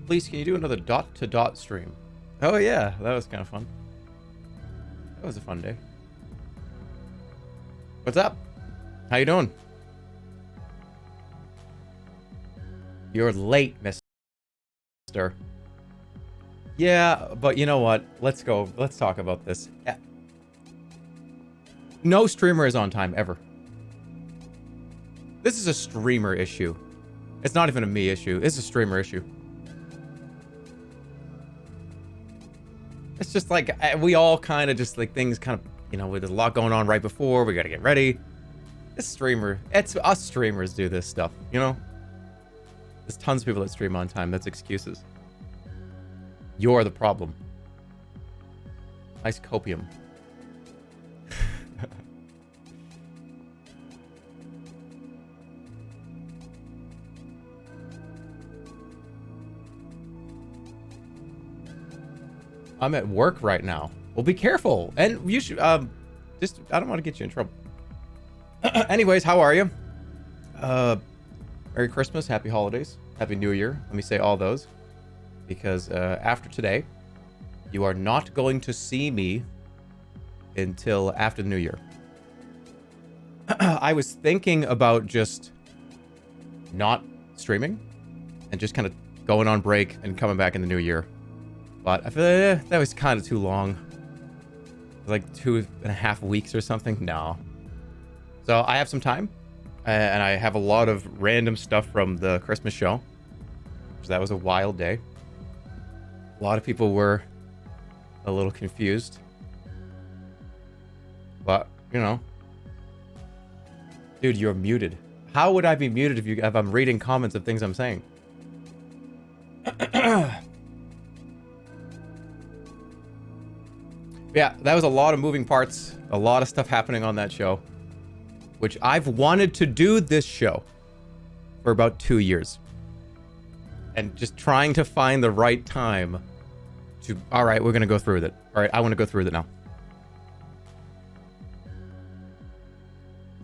Please, can you do another dot-to-dot stream? Oh yeah, that was kind of fun. That was a fun day. What's up? How you doing? You're late, mister. Yeah, but you know what? Let's go. Let's talk about this. No streamer is on time, ever. This is a streamer issue. It's not even a me issue. It's a streamer issue. It's just like, we all kind of just like things kind of, you know, with a lot going on right before, we got to get ready. This streamer, it's us streamers do this stuff, you know? There's tons of people that stream on time. That's excuses. You're the problem. Nice copium. I'm at work right now. Well, be careful. And you should, just, I don't want to get you in trouble. Anyways, how are you? Merry Christmas, Happy Holidays, Happy New Year. Let me say all those. Because after today, you are not going to see me until after the New Year. I was thinking about just not streaming and just kind of going on break and coming back in the new year. But I feel that was kind of too long. Like 2.5 weeks or something. No. So I have some time. And I have a lot of random stuff from the Christmas show. So that was a wild day. A lot of people were a little confused. But, you know. Dude, you're muted. How would I be muted if I'm reading comments of things I'm saying? Yeah, that was a lot of moving parts. A lot of stuff happening on that show. Which I've wanted to do this show for about 2 years. And just trying to find the right time to... Alright, we're going to go through with it. Alright, I want to go through with it now.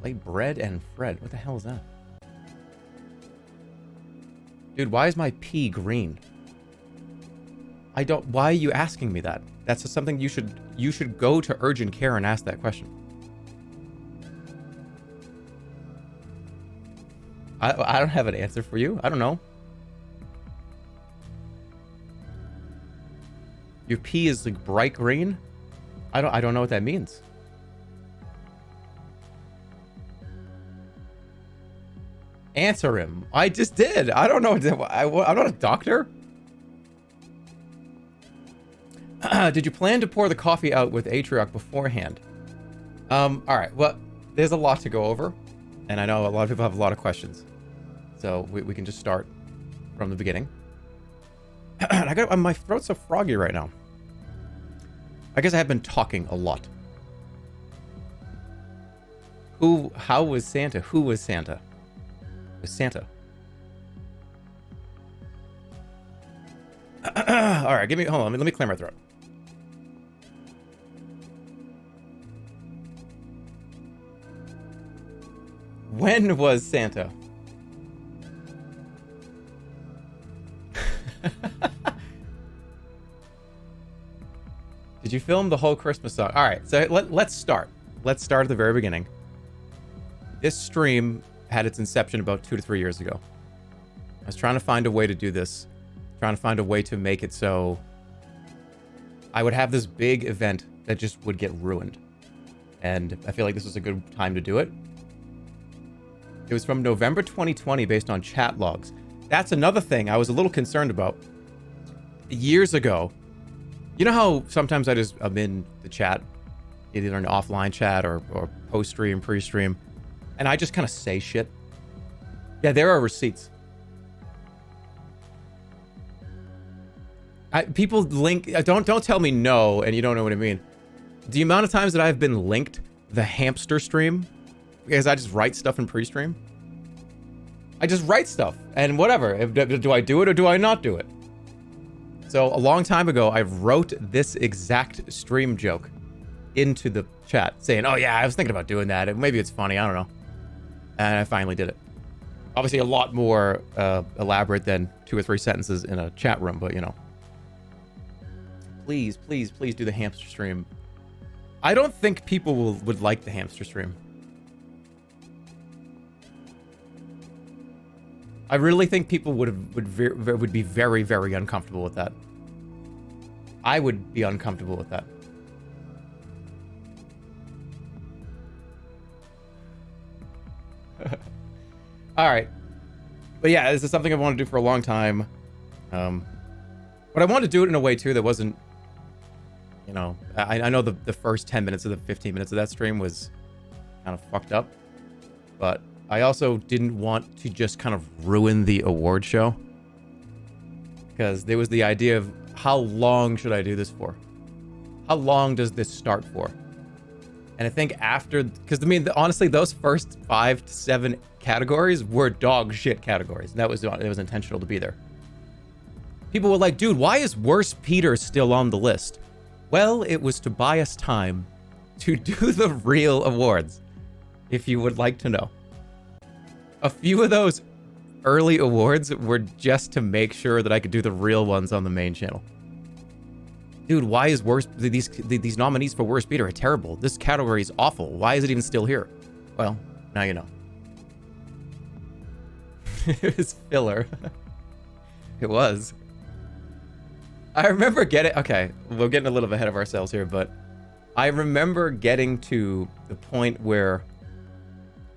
Play Bread and Fred. What the hell is that? Dude, why is my pee green? I don't... Why are you asking me that? That's just something you should go to urgent care and ask that question. I don't have an answer for you. I don't know. Your pee is like bright green? I don't know what that means. Answer him. I just did. I don't know. I'm not a doctor. Did you plan to pour the coffee out with Atrioc beforehand? All right. Well, there's a lot to go over, and I know a lot of people have a lot of questions, so we can just start from the beginning. My throat's so froggy right now. I guess I have been talking a lot. How was Santa? Who was Santa? It was Santa. All right, hold on. Let me clear my throat. When was Santa? Did you film the whole Christmas song? All right, so let's start. Let's start at the very beginning. This stream had its inception about 2 to 3 years ago. I was trying to find a way to do this. Trying to find a way to make it so I would have this big event that just would get ruined. And I feel like this was a good time to do it. It was from November 2020 based on chat logs. That's another thing I was a little concerned about. Years ago, you know how sometimes I'm in the chat, either an offline chat or post-stream, pre-stream, and I just kind of say shit? Yeah, there are receipts. People link... Don't tell me no, and you don't know what I mean. The amount of times that I've been linked the hamster stream, because I just write stuff in pre-stream. I just write stuff, and whatever. Do I do it or do I not do it? So, a long time ago, I wrote this exact stream joke into the chat, saying, oh yeah, I was thinking about doing that. Maybe it's funny, I don't know. And I finally did it. Obviously, a lot more elaborate than 2 or 3 sentences in a chat room, but you know. Please, please, please do the hamster stream. I don't think people would like the hamster stream. I really think people would be very, very uncomfortable with that. I would be uncomfortable with that. All right. But yeah, this is something I've wanted to do for a long time. But I wanted to do it in a way, too, that wasn't, you know... I know the first 10 minutes of the 15 minutes of that stream was kind of fucked up. But I also didn't want to just kind of ruin the award show. Because there was the idea of how long should I do this for? How long does this start for? And I think after... Because, I mean, honestly, those first 5 to 7 categories were dog shit categories. And it was intentional to be there. People were like, dude, why is Worst Peter still on the list? Well, it was to buy us time to do the real awards, if you would like to know. A few of those early awards were just to make sure that I could do the real ones on the main channel. Dude, why is these nominees for Worst Beater are terrible? This category is awful. Why is it even still here? Well, now you know. It was filler. It was. I remember okay, we're getting a little ahead of ourselves here, but I remember getting to the point where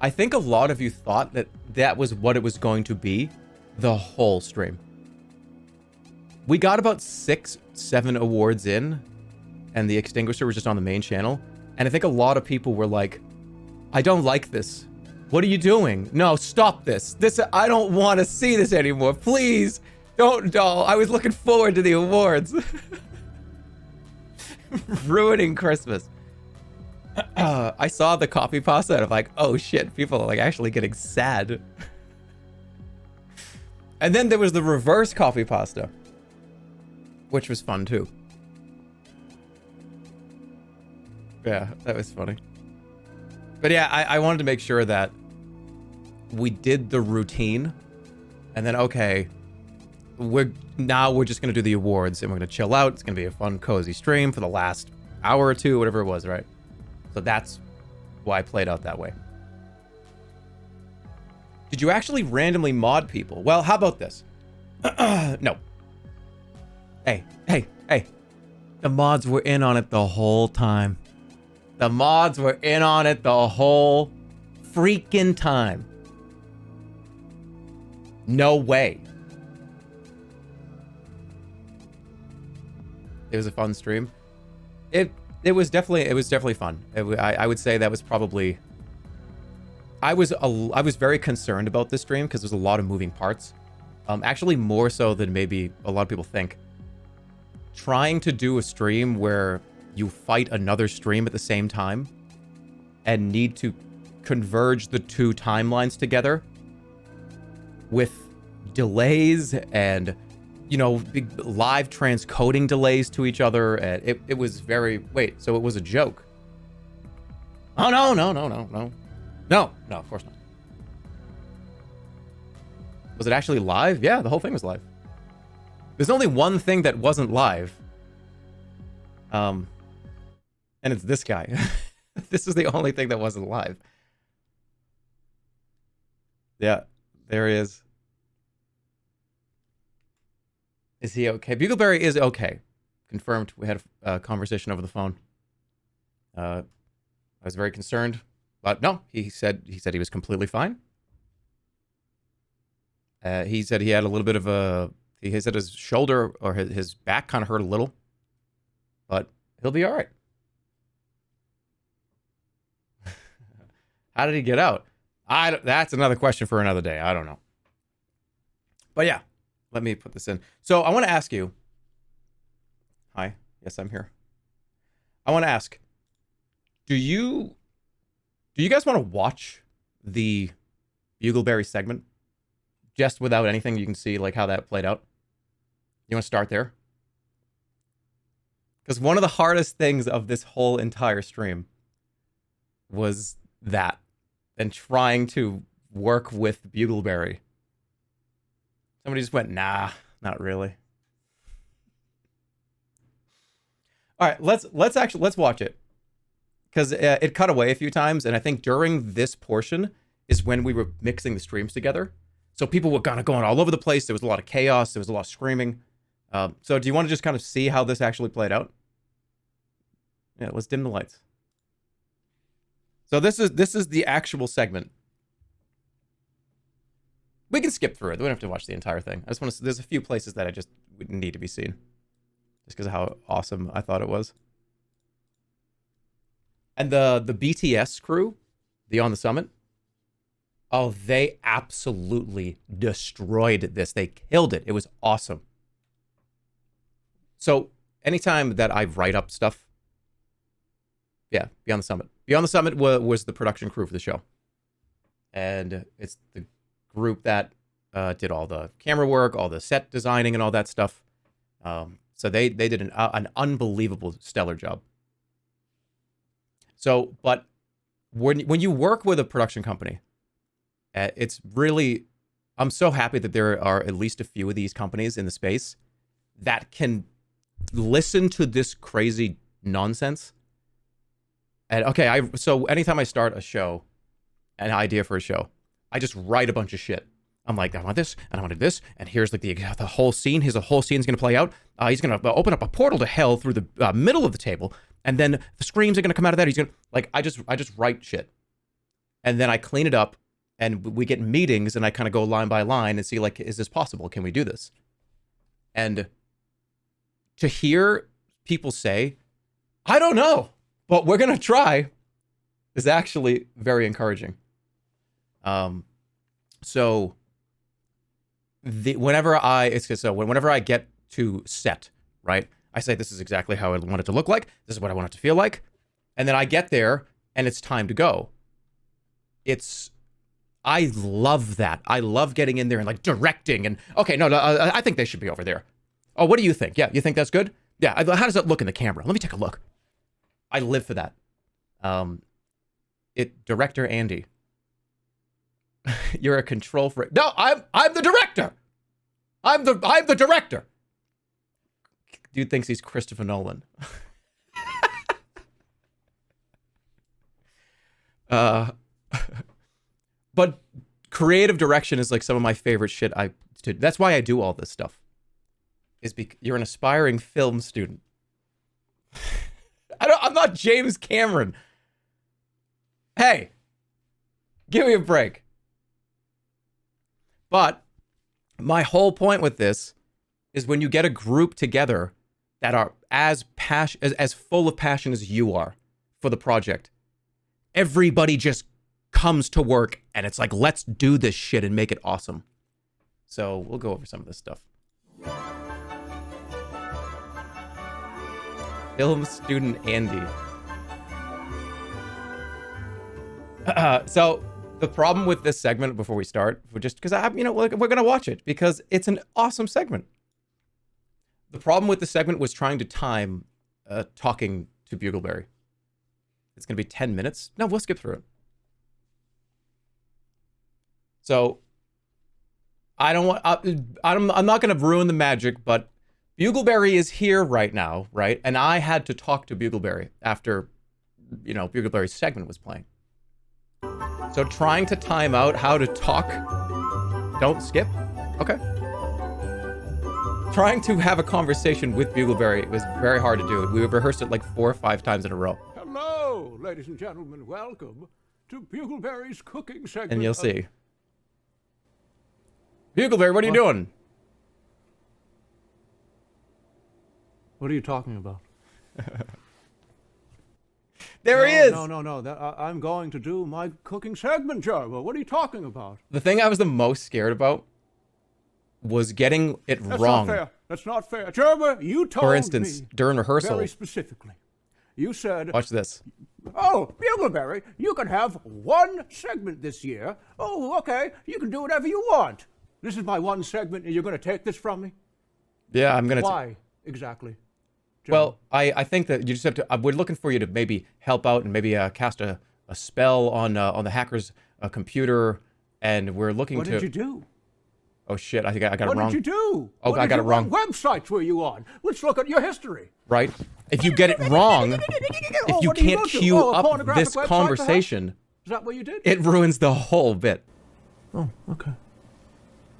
I think a lot of you thought that that was what it was going to be the whole stream. We got about 6, 7 awards in, and the extinguisher was just on the main channel. And I think a lot of people were like, I don't like this. What are you doing? No, stop this. I don't want to see this anymore. Please, don't. I was looking forward to the awards. Ruining Christmas. I saw the copy pasta and I'm like, oh shit, people are like actually getting sad. And then there was the reverse copy pasta, which was fun too. Yeah, that was funny. But yeah, I wanted to make sure that we did the routine and then, okay, we're just going to do the awards and we're going to chill out. It's going to be a fun, cozy stream for the last hour or two, whatever it was, right? So that's why I played out that way. Did you actually randomly mod people? Well, how about this? No. Hey. The mods were in on it the whole time. The mods were in on it the whole freaking time. No way. It was a fun stream. It was definitely fun. I would say that was probably... I was very concerned about this stream because there's a lot of moving parts. Actually, more so than maybe a lot of people think. Trying to do a stream where you fight another stream at the same time and need to converge the two timelines together with delays and, you know, big live transcoding delays to each other. And it was very... Wait, so it was a joke? Oh, no. No, of course not. Was it actually live? Yeah, the whole thing was live. There's only one thing that wasn't live. And it's this guy. This is the only thing that wasn't live. Yeah, there he is. Is he okay? Bugleberry is okay. Confirmed. We had a conversation over the phone. I was very concerned. But no, he said he was completely fine. He said he had a little bit of a... He said his shoulder or his back kind of hurt a little. But he'll be all right. How did he get out? That's another question for another day. I don't know. But yeah, let me put this in. So I want to ask you... Hi. Yes, I'm here. I want to ask, do you guys want to watch the Bugleberry segment? Just without anything, you can see like how that played out. You want to start there? Because one of the hardest things of this whole entire stream was that. And trying to work with Bugleberry? Somebody just went, nah, not really. All right, let's watch it, because it cut away a few times, and I think during this portion is when we were mixing the streams together. So people were kind of going all over the place. There was a lot of chaos. There was a lot of screaming. So do you want to just kind of see how this actually played out? Yeah, let's dim the lights. So this is the actual segment. We can skip through it. We don't have to watch the entire thing. I just want to. There's a few places that I just need to be seen, just because of how awesome I thought it was. And the BTS crew, the On the Summit. Oh, they absolutely destroyed this. They killed it. It was awesome. So anytime that I write up stuff, yeah, Beyond the Summit. Beyond the Summit was the production crew for the show. And it's the group that did all the camera work, all the set designing, and all that stuff. So they did an unbelievable, stellar job. So, but when you work with a production company, it's really, I'm so happy that there are at least a few of these companies in the space that can listen to this crazy nonsense. And okay, so anytime I start a show, an idea for a show, I just write a bunch of shit. I'm like, I want this, and I wanted this, and here's like the whole scene. Here's the whole scene's gonna play out. He's gonna open up a portal to hell through the middle of the table, and then the screams are gonna come out of that. He's gonna like, I just write shit, and then I clean it up, and we get meetings, and I kind of go line by line and see like, is this possible? Can we do this? And to hear people say, I don't know, but we're gonna try, is actually very encouraging. So whenever I get to set, right, I say, this is exactly how I want it to look like. This is what I want it to feel like. And then I get there and it's time to go. I love that. I love getting in there and like directing and, okay, no, I think they should be over there. Oh, what do you think? Yeah, you think that's good? Yeah, how does that look in the camera? Let me take a look. I live for that. Director Andy. You're a control freak. No, I'm the director. I'm the director. Dude thinks he's Christopher Nolan. But creative direction is like some of my favorite shit that's why I do all this stuff. You're an aspiring film student. I'm not James Cameron. Hey, give me a break. But my whole point with this is when you get a group together that are as full of passion as you are for the project, everybody just comes to work and it's like, let's do this shit and make it awesome. So we'll go over some of this stuff. Film student Andy. So the problem with this segment, before we start, because we're gonna watch it because it's an awesome segment. The problem with the segment was trying to time talking to Bugleberry. It's gonna be 10 minutes. No, we'll skip through it. So I'm not gonna ruin the magic, but Bugleberry is here right now, right? And I had to talk to Bugleberry after, Bugleberry's segment was playing. So trying to time out how to talk, don't skip, okay. Trying to have a conversation with Bugleberry was very hard to do. We rehearsed it like 4 or 5 times in a row. Hello, ladies and gentlemen, welcome to Bugleberry's cooking segment. And you'll see. Bugleberry, what are you doing? What are you talking about? There he is! No. I'm going to do my cooking segment, Jerma. What are you talking about? The thing I was the most scared about was getting it wrong. That's not fair. Jerma, you told me. For instance, during rehearsal. Very specifically. You said... Watch this. Oh, Bugleberry, you can have one segment this year. Oh, okay. You can do whatever you want. This is my one segment, and you're going to take this from me? Yeah, I'm going to... Why, exactly? Well, I think that you just have to... we're looking for you to maybe help out and maybe cast a spell on the hacker's computer and we're looking What to. did you do? Oh shit! I think I got it What wrong. did you do? Oh, I got it wrong. What websites were you on? Let's look at your history. Right? If you get it wrong, if you what do can't go to? queue A up pornographic this website, conversation, perhaps? Is that what you did? it ruins the whole bit. Oh, okay.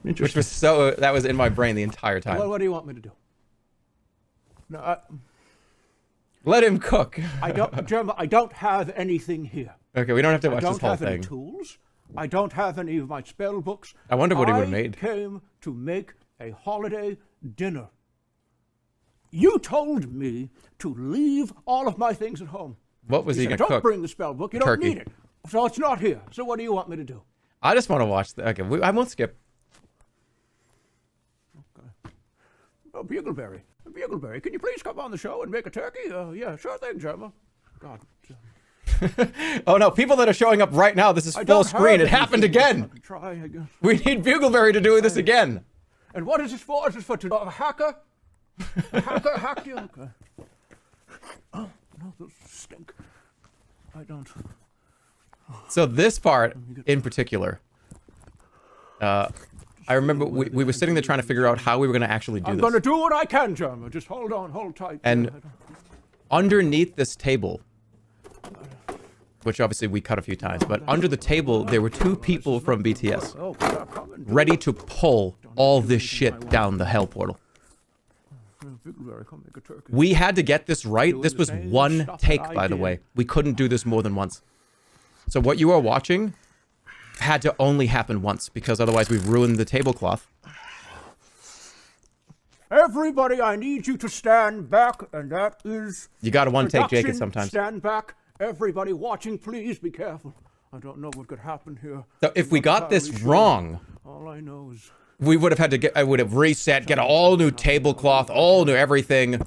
Which Interesting. was so. That was in my brain the entire time. Well, what do you want me to do? No, Let him cook. I don't, Jerma, I don't have anything here. Okay, we don't have to I watch don't this whole have any thing. tools. I don't have any of my spell books. I wonder what he would have made. I came to make a holiday dinner. You told me to leave all of my things at home. What was he You said, gonna don't cook? bring the spell book. You Turkey. don't need it. So it's not here. So what do you want me to do? I just want to watch the. Okay, I won't skip. Okay. Oh, Bugleberry, can you please come on the show and make a turkey? Yeah, sure thing, Jerma. God. Oh no, people that are showing up right now, this is I full don't screen. have It happened anything. again. I can try, I guess. We need Bugleberry to do this again. And what is this for? Is this for a hacker? A hacker hacked you? Okay. Oh, no, those stink. I don't. So this part in particular, I remember we were sitting there trying to figure out how we were going to actually do I'm this. going to do what I can, Jerma. Just hold on, hold tight. And Yeah, I don't- underneath this table, which obviously we cut a few times, but under the table there were two people from BTS Oh, yeah, come and do ready to pull all this shit down the hell portal. Bugleberry, come make a turkey. We had to get this right. Doing This the was same one stuff take, that I by the did. way. We couldn't do this more than once. So what you are watching had to only happen once, because otherwise we've ruined the tablecloth. Everybody, I need you to stand back, and that is. You gotta one take Jake it production. sometimes. Stand back. Everybody watching, please be careful. I don't know what could happen here. So if we I'm got not this entirely sure. wrong, All I know is. we would have had to I would have reset, get an all new tablecloth, all new everything.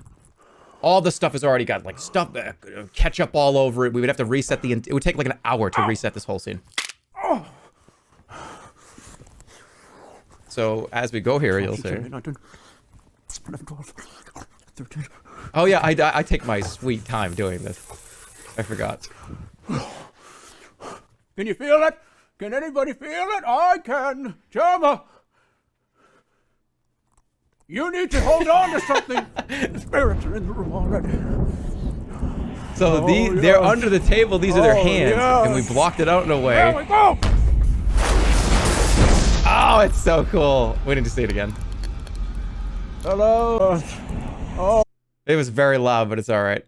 All the stuff has already got like stuff, ketchup all over it. We would have to reset it would take like an hour to reset this whole scene. So as we go here, you'll see. 19, 11, 12, 13. Oh yeah, I take my sweet time doing this. I forgot. Can you feel it? Can anybody feel it? I can. Jerma, you need to hold on to something. The spirits are in the room already. So Oh, they're yes. under the table. These are their Oh, hands, and we yes. blocked it out in a There way. we go. Oh, it's so cool. We need to see it again. Hello. It was very loud, but it's all right.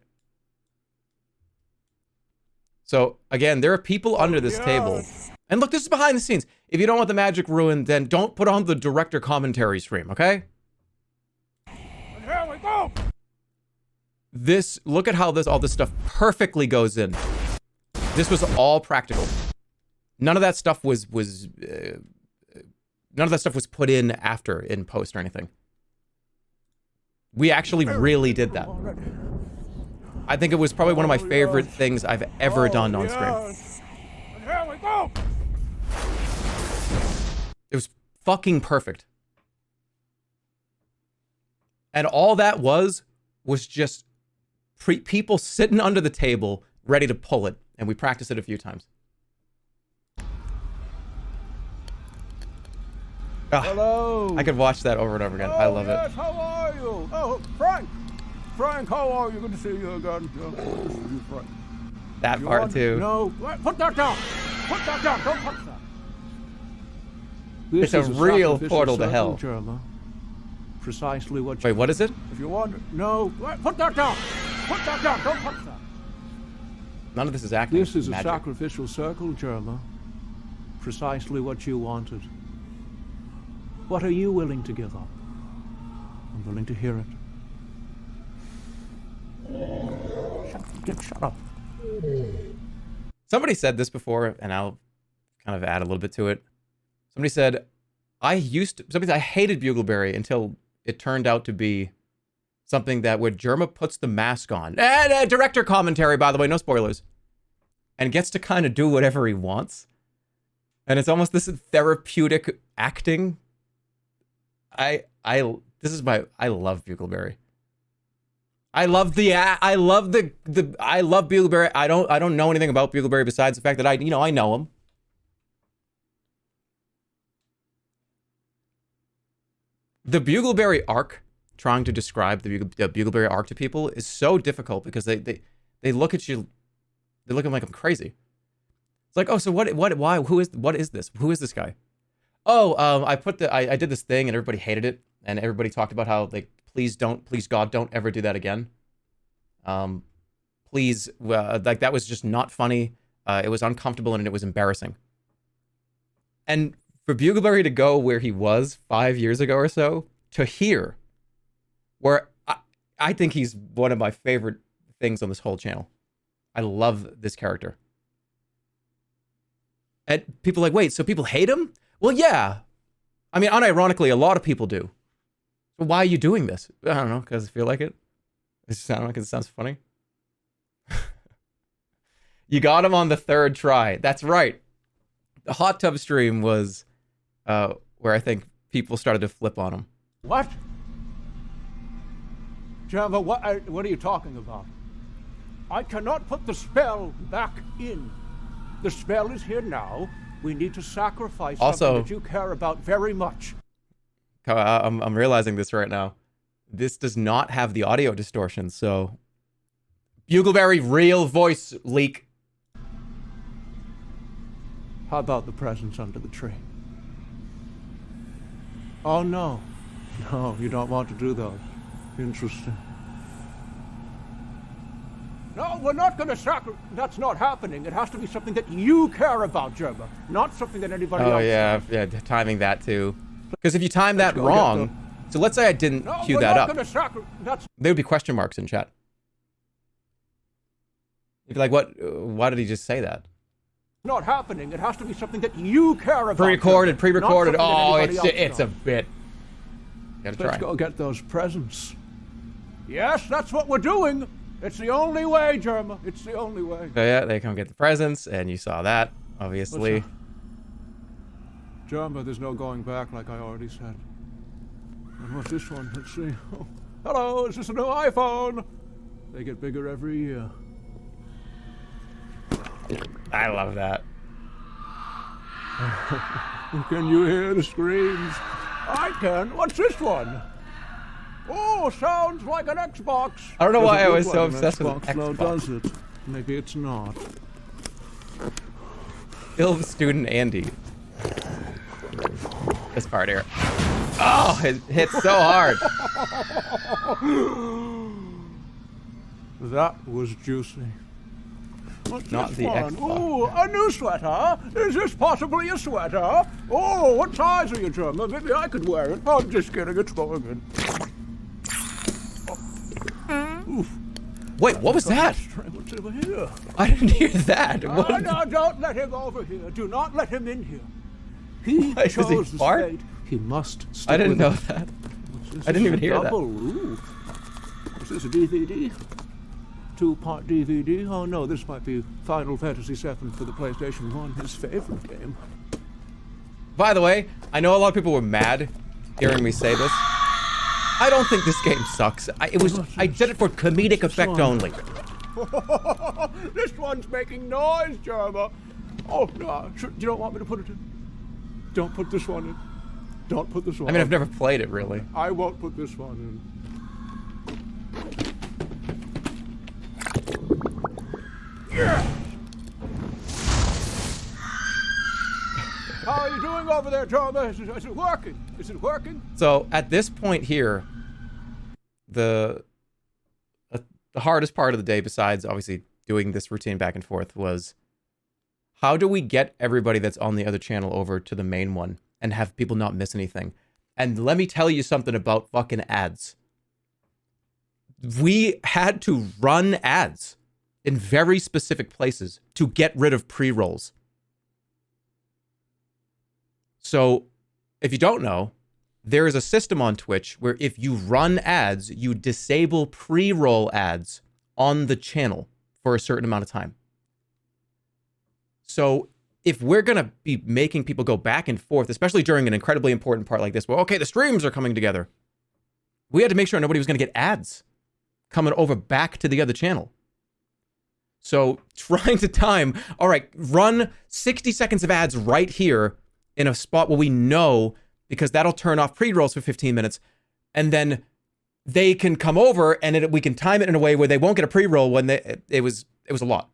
So again, there are people under this table. And look, this is behind the scenes. If you don't want the magic ruined, then don't put on the director commentary stream, okay? And here we go. Look at how all this stuff perfectly goes in. This was all practical. None of that stuff was put in after in post or anything. We actually really did that. Already. I think it was probably one of my favorite things I've ever done on stream. Yes. And here we go. It was fucking perfect. And all that was just people sitting under the table ready to pull it. And we practiced it a few times. Hello. I could watch that over and over again. I love yes, it. How are you? Oh, Frank. Frank, how are you? Good to see you again. Yeah, good to see you, Frank. That You part want- too. No, put that down. Put that down. Don't touch that. It's a real sacrificial portal to circle, hell. Jerma. Precisely what you. Wait, what is it? If you want, no, put that down. Put that down. Don't touch that. None of this is acting. This is magic. a sacrificial circle, Jerma. Precisely what you wanted. What are you willing to give up? I'm willing to hear it. Shut up. Somebody said this before, and I'll kind of add a little bit to it. Somebody said, I hated Bugleberry until it turned out to be something that where Jerma puts the mask on. And director commentary, by the way, no spoilers. And gets to kind of do whatever he wants. And it's almost this therapeutic acting. I love Bugleberry. I love Bugleberry. I don't know anything about Bugleberry besides the fact that I know him. The Bugleberry arc, trying to describe the Bugleberry arc to people is so difficult because they look at you, they look at me like I'm crazy. It's like, oh, so what, why, what is this? Who is this guy? Oh, I did this thing and everybody hated it. And everybody talked about how, like, please God, don't ever do that again. Please, like, that was just not funny. It was uncomfortable and it was embarrassing. And for Bugleberry to go where he was 5 years ago or so, to here, where I think he's one of my favorite things on this whole channel. I love this character. And people are like, wait, so people hate him? Well, yeah. I mean, unironically, a lot of people do. So why are you doing this? I don't know, because I feel like it. I don't know, because it sounds funny. You got him on the third try. That's right. The hot tub stream was where I think people started to flip on him. What? Jerma, what are you talking about? I cannot put the spell back in. The spell is here now. We need to sacrifice something that you care about very much. I'm realizing this right now. This does not have the audio distortion, so... Bugleberry real voice leak. How about the presents under the tree? Oh, no. No, you don't want to do those. Interesting. No, we're not going to sacrifice. That's not happening. It has to be something that you care about, Jerma, not something that anybody else. Oh, yeah, timing that too. Because if you time that wrong, so let's say I didn't cue that up, there would be question marks in chat. You'd be like, what? Why did he just say that? Not happening. It has to be something that you care about. Pre-recorded. Oh, it's a bit. Gotta try. Let's go get those presents. Yes, that's what we're doing. It's the only way, Jerma. It's the only way. So yeah, they come get the presents, and you saw that, obviously. Jerma, there's no going back, like I already said. And what's this one? Let's see. Oh, hello, is this a new iPhone? They get bigger every year. I love that. Can you hear the screams? I can. What's this one? Oh, sounds like an Xbox. I don't know why I was so obsessed with Xbox. No, does it? Maybe it's not. Kill the student Andy. This part here. Oh, it hits so hard. That was juicy. What's not this the one? Xbox. Ooh, a new sweater. Is this possibly a sweater? Oh, what size are you, Jerma? Maybe I could wear it. Oh, I'm just kidding. It's going in. Oof. Wait, what was that? What's over here? I didn't hear that. No, don't let him over here. Do not let him in here. He chose this fate. He must stay. I didn't know that. I didn't even hear that. Ooh. Is this a DVD? 2-part DVD? Oh no, this might be Final Fantasy VII for the PlayStation 1, his favorite game. By the way, I know a lot of people were mad hearing me say this. I don't think this game sucks. I did it for comedic effect only. This one's making noise, Jerma. Oh no, you don't want me to put it in? Don't put this one in. Don't put this one in. I mean, I've never played it, really. I won't put this one in. Yeah. How are you doing over there, Jerma? Is it working? Is it working? So at this point here, the hardest part of the day, besides obviously doing this routine back and forth, was how do we get everybody that's on the other channel over to the main one and have people not miss anything? And let me tell you something about fucking ads. We had to run ads in very specific places to get rid of pre-rolls. So if you don't know, there is a system on Twitch where if you run ads, you disable pre-roll ads on the channel for a certain amount of time. So if we're going to be making people go back and forth, especially during an incredibly important part like this, well, okay, the streams are coming together. We had to make sure nobody was going to get ads coming over back to the other channel. So trying to time, all right, run 60 seconds of ads right here in a spot where we know, because that'll turn off pre-rolls for 15 minutes, and then they can come over and we can time it in a way where they won't get a pre-roll when it was a lot.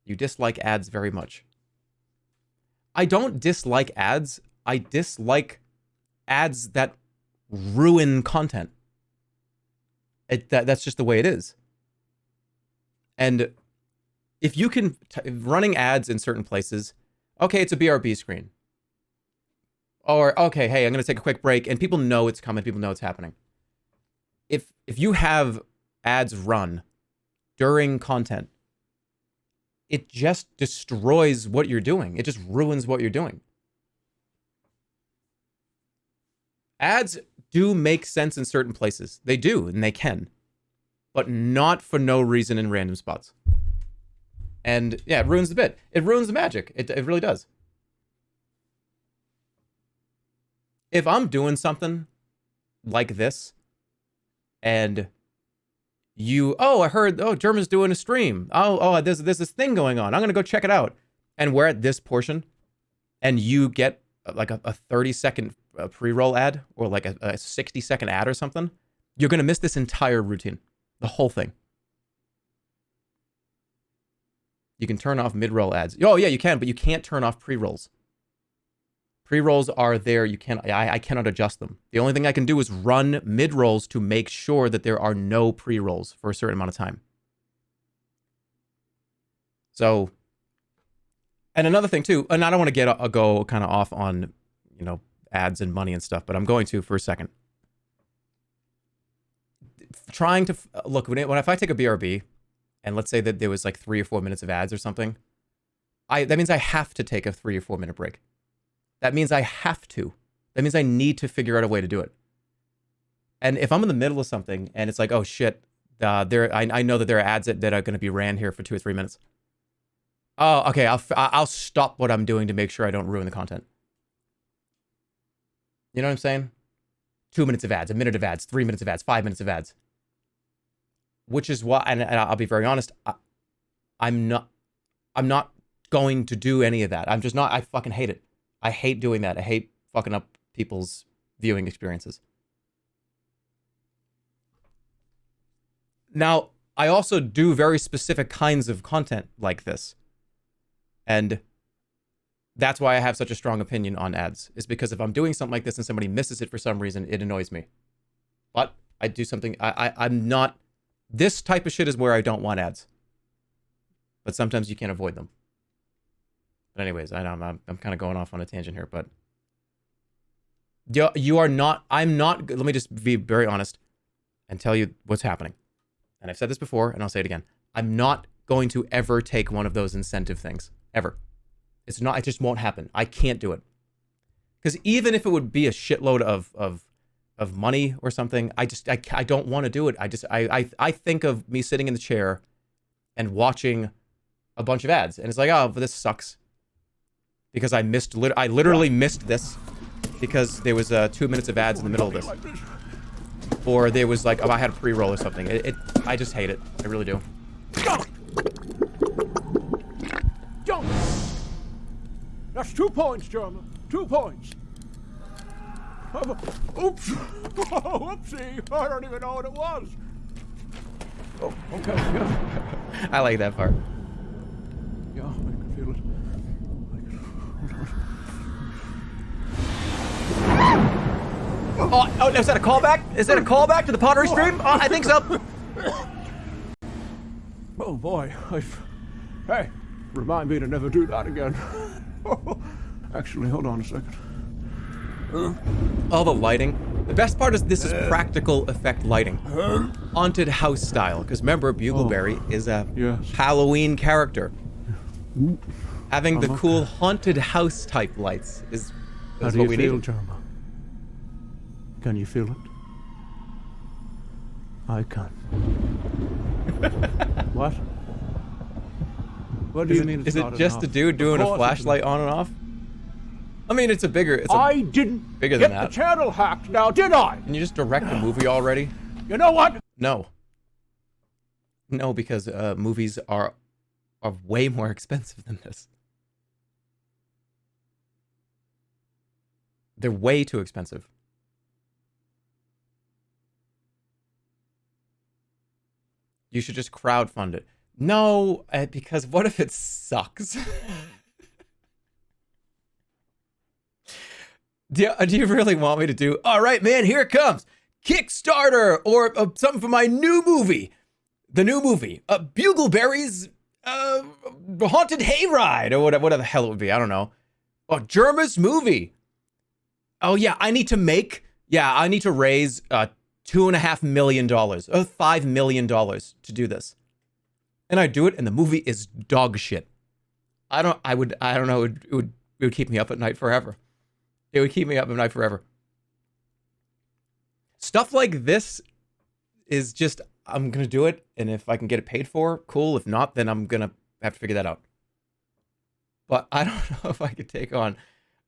You dislike ads very much. I don't dislike ads. I dislike ads that ruin content. That's just the way it is. And if you can, running ads in certain places, okay, it's a BRB screen. Or, okay, hey, I'm going to take a quick break, and people know it's coming, people know it's happening. If you have ads run during content, it just destroys what you're doing. It just ruins what you're doing. Ads do make sense in certain places. They do, and they can. But not for no reason in random spots. And yeah, it ruins the bit. It ruins the magic. It really does. If I'm doing something like this, and I heard, Jerma's doing a stream. There's this thing going on. I'm going to go check it out. And we're at this portion, and you get like a 30-second pre-roll ad, or like a 60-second ad or something, you're going to miss this entire routine. The whole thing. You can turn off mid-roll ads. Oh, yeah, you can, but you can't turn off pre-rolls. Pre-rolls are there. I cannot adjust them. The only thing I can do is run mid-rolls to make sure that there are no pre-rolls for a certain amount of time. So, and another thing too, and I don't want to go kind of off on, ads and money and stuff, but I'm going to for a second. Trying to look, if I take a BRB, and let's say that there was like 3 or 4 minutes of ads or something, that means I have to take a 3 or 4 minute break. That means I have to. That means I need to figure out a way to do it. And if I'm in the middle of something and it's like, oh shit, I know that there are ads that are going to be ran here for 2 or 3 minutes. Oh, okay, I'll stop what I'm doing to make sure I don't ruin the content. You know what I'm saying? 2 minutes of ads, a minute of ads, 3 minutes of ads, 5 minutes of ads. Which is why, and I'll be very honest, I'm not going to do any of that. I'm just not. I fucking hate it. I hate doing that. I hate fucking up people's viewing experiences. Now, I also do very specific kinds of content like this. And that's why I have such a strong opinion on ads, is because if I'm doing something like this and somebody misses it for some reason, it annoys me. But I do something, I'm not, this type of shit is where I don't want ads. But sometimes you can't avoid them. But anyways, I'm kind of going off on a tangent here, but you are not, I'm not, let me just be very honest and tell you what's happening. And I've said this before, and I'll say it again. I'm not going to ever take one of those incentive things. Ever. It just won't happen. I can't do it. Because even if it would be a shitload of money or something, I don't want to do it. I think of me sitting in the chair and watching a bunch of ads, and it's like, oh, this sucks. Because I literally missed this because there was 2 minutes of ads in the middle of this. Or there was like, I had a pre-roll or something. I just hate it. I really do. Jump! That's 2 points, Jerma. 2 points. Oops. Whoopsie. I don't even know what it was. Oh, okay. Yeah. I like that part. Yeah, I can feel it. Oh, is that a callback? Is that a callback to the pottery stream? Oh, I think so. Oh boy, hey, remind me to never do that again. Actually, hold on a second. All the lighting. The best part is this is practical effect lighting. Haunted house style. Because remember, Bugleberry is a Halloween character. Having the cool haunted house type lights is what we need. How do you feel, Jerma? Can you feel it? I can. What? What do you mean? Is it just a dude doing a flashlight on and off? I mean, it's I didn't bigger get than that. the channel hacked now, did I? Can you just direct a movie already? You know what? No. No, because movies are way more expensive than this. They're way too expensive. You should just crowdfund it. No, because what if it sucks? Do you really want me to do, all right, man, here it comes. Kickstarter or something for my new movie. The new movie. Bugleberry's Haunted Hayride or whatever the hell it would be. I don't know. Oh, Jerma's movie. Oh, yeah, I need to raise $2.5 million, $5 million to do this. And I do it, and the movie is dog shit. I don't know, it would keep me up at night forever. It would keep me up at night forever. Stuff like this is just, I'm going to do it, and if I can get it paid for, cool. If not, then I'm going to have to figure that out. But I don't know if I could take on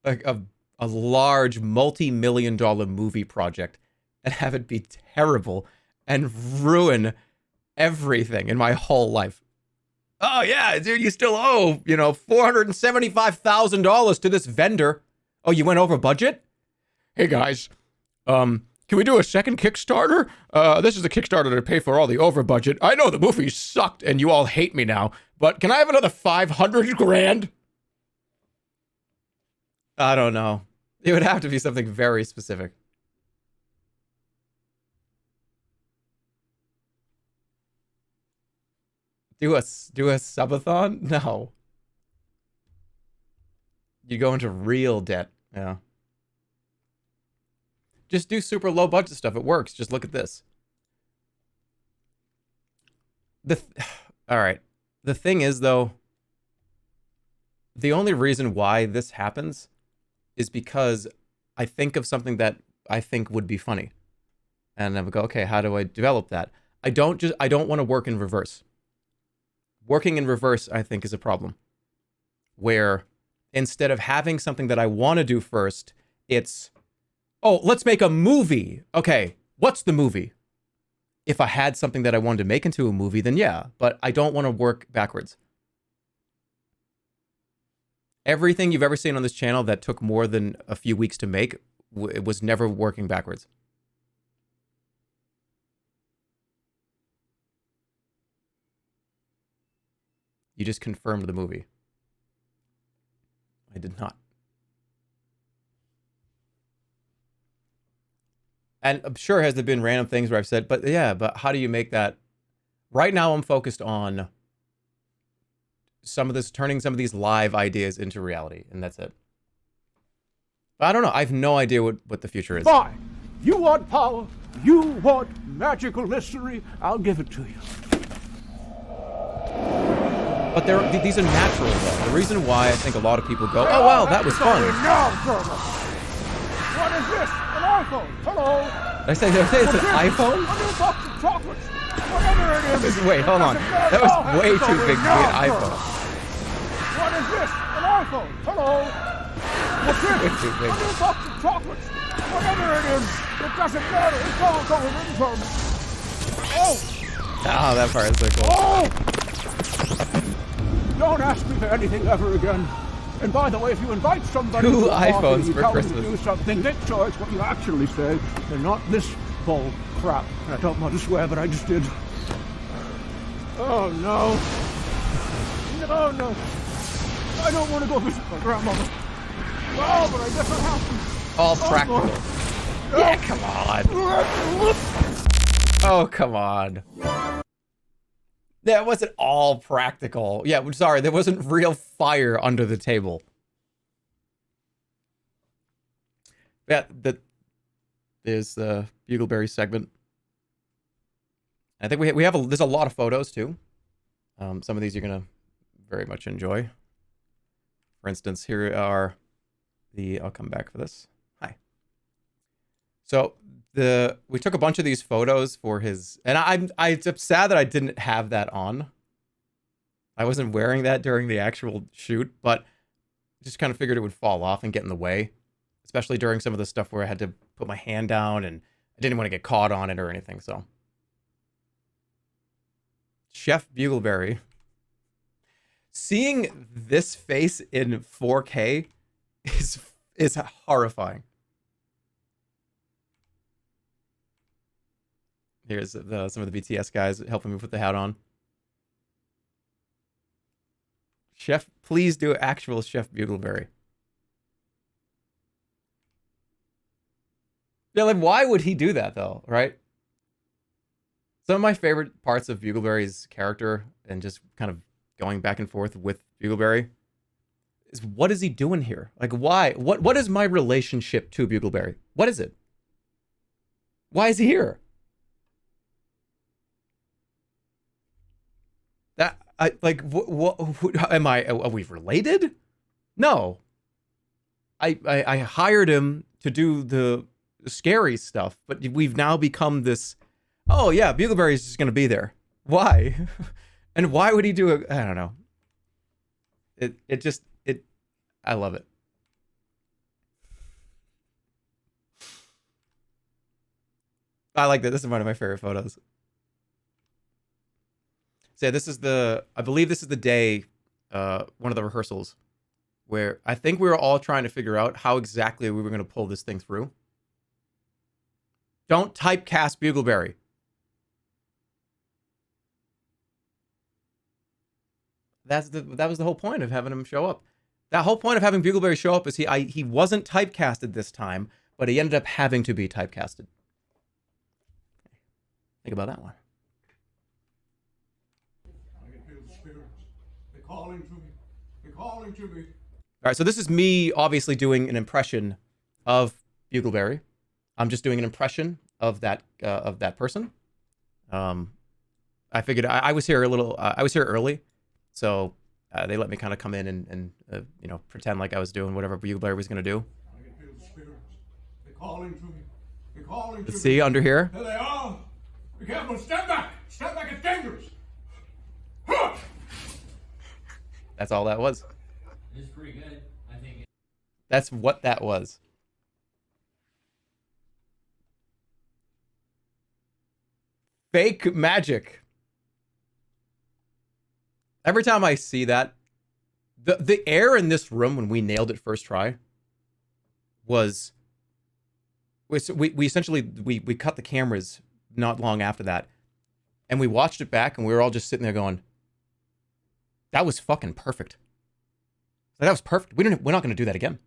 a large multi-million-dollar movie project and have it be terrible and ruin everything in my whole life. Oh, yeah, dude, you still owe, $475,000 to this vendor. Oh, you went over budget? Hey, guys, can we do a second Kickstarter? This is a Kickstarter to pay for all the over budget. I know the movie sucked and you all hate me now, but can I have another 500 grand? I don't know. It would have to be something very specific. Do a subathon? No. You go into real debt. Yeah. Just do super low budget stuff. It works. Just look at this. All right. The thing is, though, the only reason why this happens is because I think of something that I think would be funny. And I would go, okay, how do I develop that? I don't want to work in reverse. Working in reverse, I think, is a problem. Where instead of having something that I want to do first, it's, oh, let's make a movie. Okay, what's the movie? If I had something that I wanted to make into a movie, then yeah, but I don't want to work backwards. Everything you've ever seen on this channel that took more than a few weeks to make, it was never working backwards. You just confirmed the movie. I did not. And I'm sure has there been random things where I've said, but yeah, but how do you make that? Right now I'm focused on turning some of these live ideas into reality, and that's it. But I don't know. I have no idea what the future is. Fine. You want power. You want magical mystery. I'll give it to you. But these are natural, though. The reason why I think a lot of people go, oh, wow, that was fun. What is this? An iPhone. Hello. Did I say it's an iPhone? A new box of chocolates. Whatever it is. Wait, hold on. That was way too big to be an iPhone. What is this? An iPhone. Hello. What's this? Way too big. A new box of chocolates. Whatever it is. It doesn't matter. It's all going in from. Oh. Oh, that part is so cool. Oh. Don't ask me for anything ever again. And by the way, if you invite somebody Two to a party iPhones and you for tell Christmas. them to do something, make choice what you actually say, and not this bull crap. And I don't want to swear, but I just did. Oh no. No. I don't want to go visit my grandmother. Oh, but I guess I have to. All practical. Yeah, come on. Oh, come on. That wasn't all practical. Yeah, sorry, there wasn't real fire under the table. Yeah, there's the Bugleberry segment. I think there's a lot of photos too. Some of these you're gonna very much enjoy. For instance, here are I'll come back for this. Hi. So we took a bunch of these photos for his, and I'm sad that I didn't have that on. I wasn't wearing that during the actual shoot, but just kind of figured it would fall off and get in the way, especially during some of the stuff where I had to put my hand down and I didn't want to get caught on it or anything. So Chef Bugleberry, seeing this face in 4K is horrifying. Here's some of the BTS guys helping me put the hat on. Chef, please do actual Chef Bugleberry. Yeah, like, why would he do that, though, right? Some of my favorite parts of Bugleberry's character and just kind of going back and forth with Bugleberry is, what is he doing here? Like, why? What is my relationship to Bugleberry? What is it? Why is he here? That I like. What am I? Are we related? No. I hired him to do the scary stuff, but we've now become this. Oh yeah, Bugleberry is just gonna be there. Why? And why would he do it? I don't know. I love it. I like that. This is one of my favorite photos. So yeah, this is I believe this is the day, one of the rehearsals, where I think we were all trying to figure out how exactly we were going to pull this thing through. Don't typecast Bugleberry. That was the whole point of having him show up. That whole point of having Bugleberry show up is he wasn't typecasted this time, but he ended up having to be typecasted. Think about that one. I can feel the spirits. They're calling to me. They're calling to me. All right, so this is me obviously doing an impression of Bugleberry. I'm just doing an impression of that person. I figured I was here I was here early, so they let me kind of come in and you know, pretend like I was doing whatever Bugleberry was gonna do. I can feel the spirits. They're calling to me. They're calling to me. Let's see under here. There they are. Be careful. Step back. Step back. It's dangerous. That's all that was. It's pretty good, I think. That's what that was. Fake magic. Every time I see that, the air in this room when we nailed it first try was we essentially we cut the cameras not long after that, and we watched it back, and we were all just sitting there going, that was fucking perfect. That was perfect. We're not going to do that again.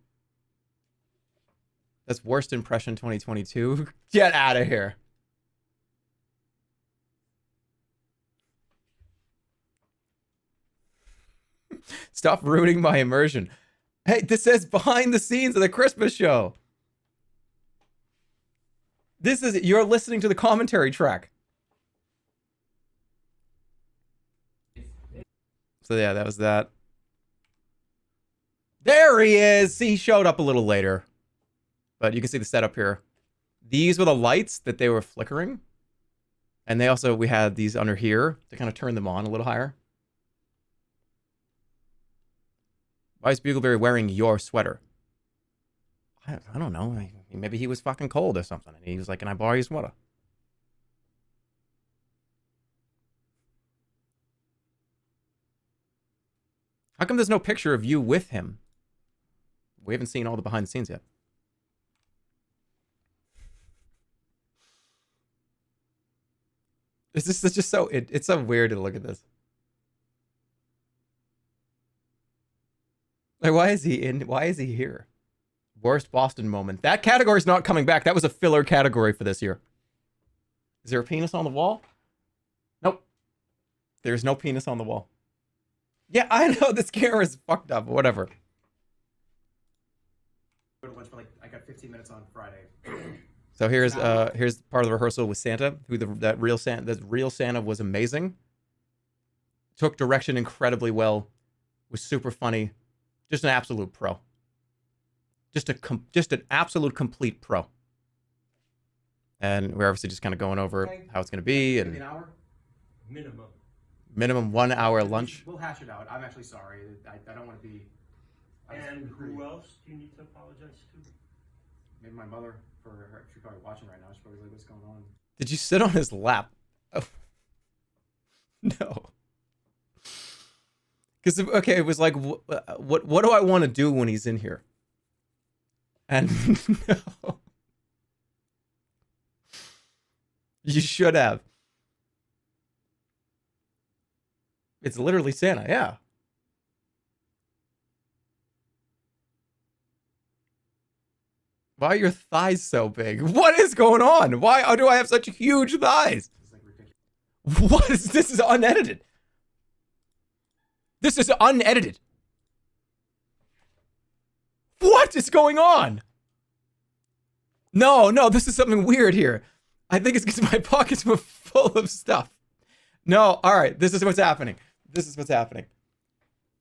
That's worst impression 2022. Get out of here. Stop ruining my immersion. Hey, this says behind the scenes of the Christmas show. You're listening to the commentary track. So yeah, that was that. There he is. He showed up a little later, but you can see the setup here. These were the lights that they were flickering. And we had these under here to kind of turn them on a little higher. Why is Bugleberry wearing your sweater? I don't know. Maybe he was fucking cold or something. And he was like, can I borrow your sweater? How come there's no picture of you with him? We haven't seen all the behind the scenes yet. It's just so, it's so weird to look at this. Like, why is he here? Worst Boston moment. That category's not coming back. That was a filler category for this year. Is there a penis on the wall? Nope. There's no penis on the wall. Yeah, I know this camera's fucked up, whatever. Go to lunch, but I got 15 minutes on Friday. So here's part of the rehearsal with Santa, that real Santa was amazing. Took direction incredibly well. Was super funny. Just an absolute pro. Just an absolute complete pro. And we're obviously just kind of going over how it's going to be. And An hour? Minimum. Minimum 1 hour lunch. We'll hash it out. I'm actually sorry. I don't want to be... And who else do you need to apologize to? Maybe my mother, for her. She's probably watching right now. She's probably like, what's going on? Did you sit on his lap? Oh. No. Because, okay, it was like, what do I want to do when he's in here? And no. You should have. It's literally Santa, yeah. Why are your thighs so big? What is going on? Why do I have such huge thighs? What is this? Is unedited. This is unedited. What is going on? No, this is something weird here. I think it's because my pockets were full of stuff. No, all right, this is what's happening. This is what's happening.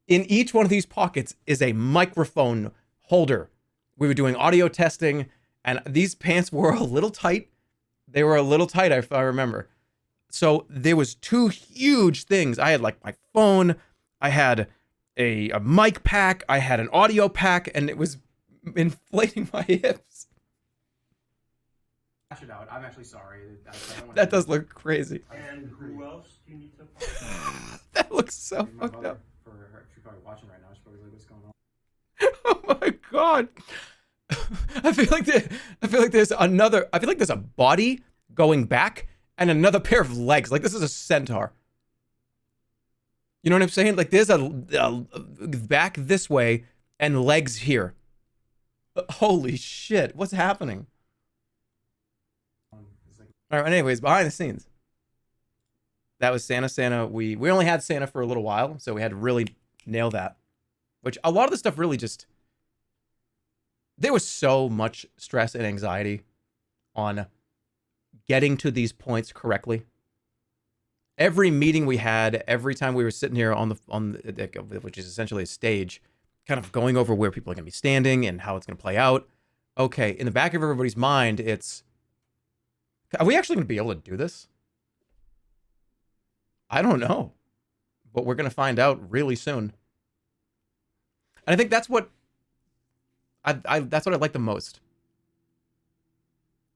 In each one of these pockets is a microphone holder. We were doing audio testing, and these pants were a little tight. They were a little tight, if I remember. So there was two huge things. I had like my phone, I had a mic pack, I had an audio pack, and it was inflating my hips. It out. I'm actually sorry. I don't That does look crazy. And who else do you need to apologize? That looks so my fucked mother, up. for her, she's probably watching right now. She's probably like, what's going on? Oh my god. I feel like there's another. I feel like there's a body going back and another pair of legs. Like this is a centaur. You know what I'm saying? Like there's a back this way and legs here. Holy shit! What's happening? All right. Anyways, behind the scenes. That was Santa. We only had Santa for a little while, so we had to really nail that. Which a lot of the stuff really just. There was so much stress and anxiety on getting to these points correctly. Every meeting we had, every time we were sitting here on the which is essentially a stage, kind of going over where people are going to be standing and how it's going to play out. Okay, in the back of everybody's mind, it's, are we actually going to be able to do this? I don't know, but we're going to find out really soon. And I think that's what that's what I like the most.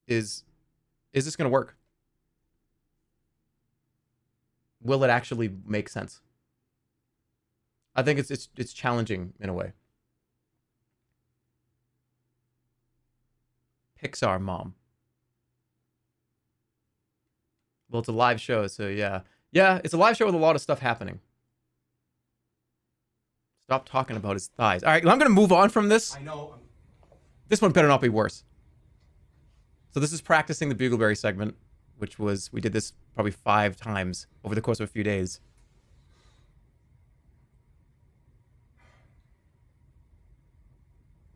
Is this going to work? Will it actually make sense? I think it's challenging in a way. Pixar mom. Well, it's a live show, so yeah. Yeah, it's a live show with a lot of stuff happening. Stop talking about his thighs. All right, I'm going to move on from this. I know. This one better not be worse. So this is practicing the Bugleberry segment, which was, we did this probably 5 times over the course of a few days.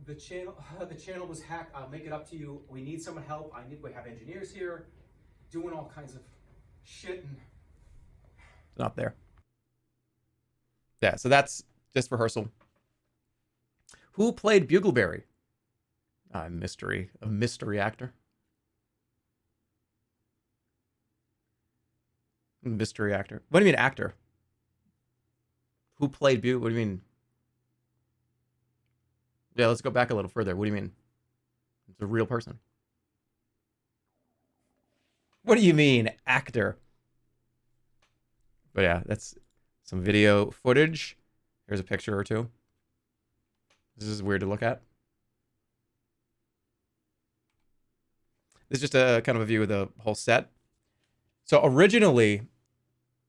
The channel was hacked. I'll make it up to you. We need some help. We have engineers here doing all kinds of shit. And It's not there. Yeah, so that's just rehearsal. Who played Bugleberry? A mystery actor. Mystery actor. What do you mean actor? Who played Bugle? What do you mean? Yeah, let's go back a little further. What do you mean? It's a real person. What do you mean, actor? But yeah, that's some video footage. Here's a picture or two. This is weird to look at. This is just a kind of a view of the whole set. So originally,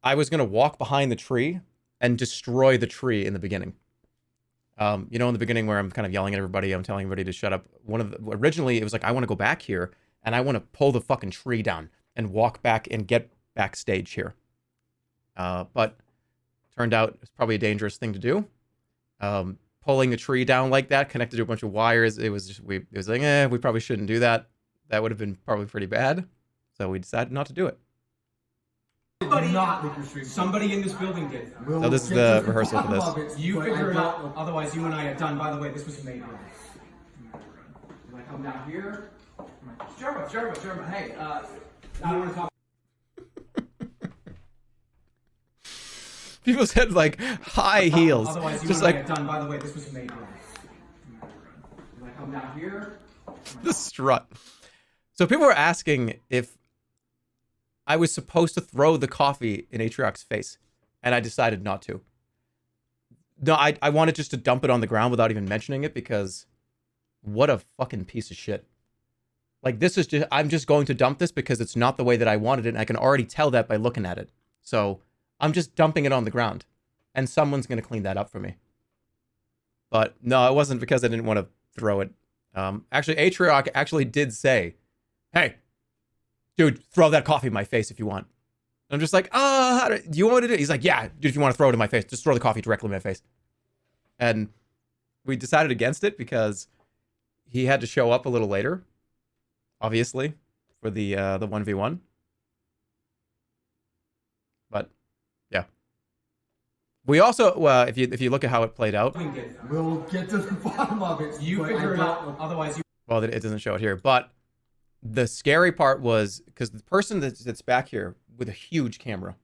I was going to walk behind the tree and destroy the tree in the beginning. You know, in the beginning where I'm kind of yelling at everybody, I'm telling everybody to shut up. Originally, it was like, I want to go back here and I want to pull the fucking tree down and walk back and get backstage here. But turned out it's probably a dangerous thing to do. Pulling the tree down like that, connected to a bunch of wires, it was like, we probably shouldn't do that. That would have been probably pretty bad. So we decided not to do it. somebody in this building did. So this is the rehearsal for this. You figure it out. Otherwise, you and I are done. By the way, this was made. You want to come down here? Jerma. Hey, I want to talk. People said like high heels. Otherwise, you Just and I like are done. By the way, this was made. You want to come down here? the strut. So people were asking if I was supposed to throw the coffee in Atriox's face, and I decided not to. No, I wanted just to dump it on the ground without even mentioning it, because what a fucking piece of shit. Like, this is just, I'm just going to dump this because it's not the way that I wanted it, and I can already tell that by looking at it. So I'm just dumping it on the ground, and someone's going to clean that up for me. But no, it wasn't because I didn't want to throw it. Actually, Atrioc actually did say, hey, dude, throw that coffee in my face if you want. I'm just like, do you want me to do it? He's like, yeah, dude, if you want to throw it in my face, just throw the coffee directly in my face. And we decided against it because he had to show up a little later, obviously, for the 1v1. But yeah, we also if you look at how it played out, We'll get to the bottom of it. You figure it out. Otherwise, you. Well, it doesn't show it here, but the scary part was because the person that's back here with a huge camera,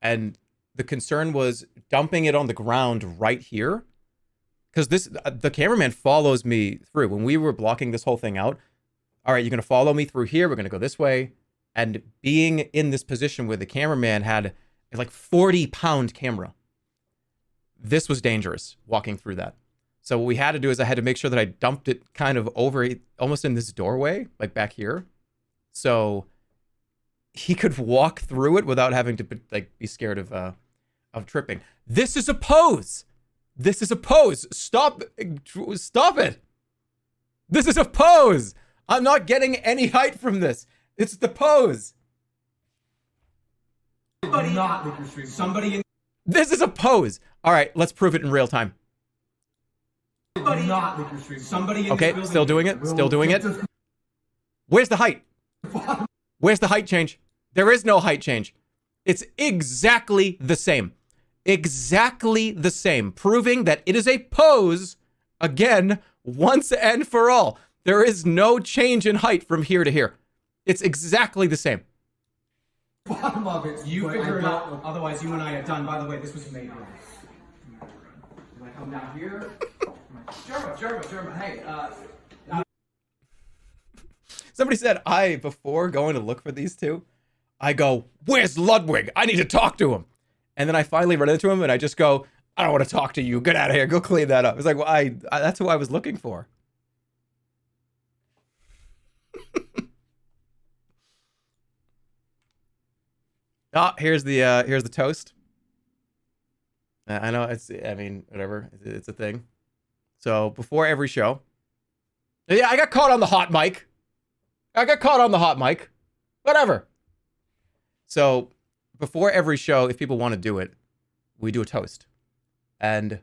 and the concern was dumping it on the ground right here, because the cameraman follows me through when we were blocking this whole thing out. All right, you're gonna follow me through here. We're gonna go this way, and being in this position where the cameraman had a like 40-pound camera, this was dangerous walking through that. So what we had to do is I had to make sure that I dumped it kind of over, almost in this doorway, like back here, so he could walk through it without having to like be scared of tripping. This is a pose. This is a pose. Stop it. This is a pose. I'm not getting any height from this. It's the pose. Somebody in. This is a pose. All right, let's prove it in real time. Somebody in. Okay, still doing it. Still doing it. Where's the height? Where's the height change? There is no height change. It's exactly the same. Exactly the same. Proving that it is a pose, again, once and for all. There is no change in height from here to here. It's exactly the same. Bottom of it. You figure it out. Otherwise, you and I are done. By the way, this was made. I come down here. Jerma, hey, Somebody said, before going to look for these two, I go, where's Ludwig? I need to talk to him. And then I finally run into him and I just go, I don't want to talk to you. Get out of here. Go clean that up. It's like, well, that's who I was looking for. Here's the toast. I know whatever. It's a thing. So before every show, yeah, I got caught on the hot mic. Whatever. So before every show, if people want to do it, we do a toast, and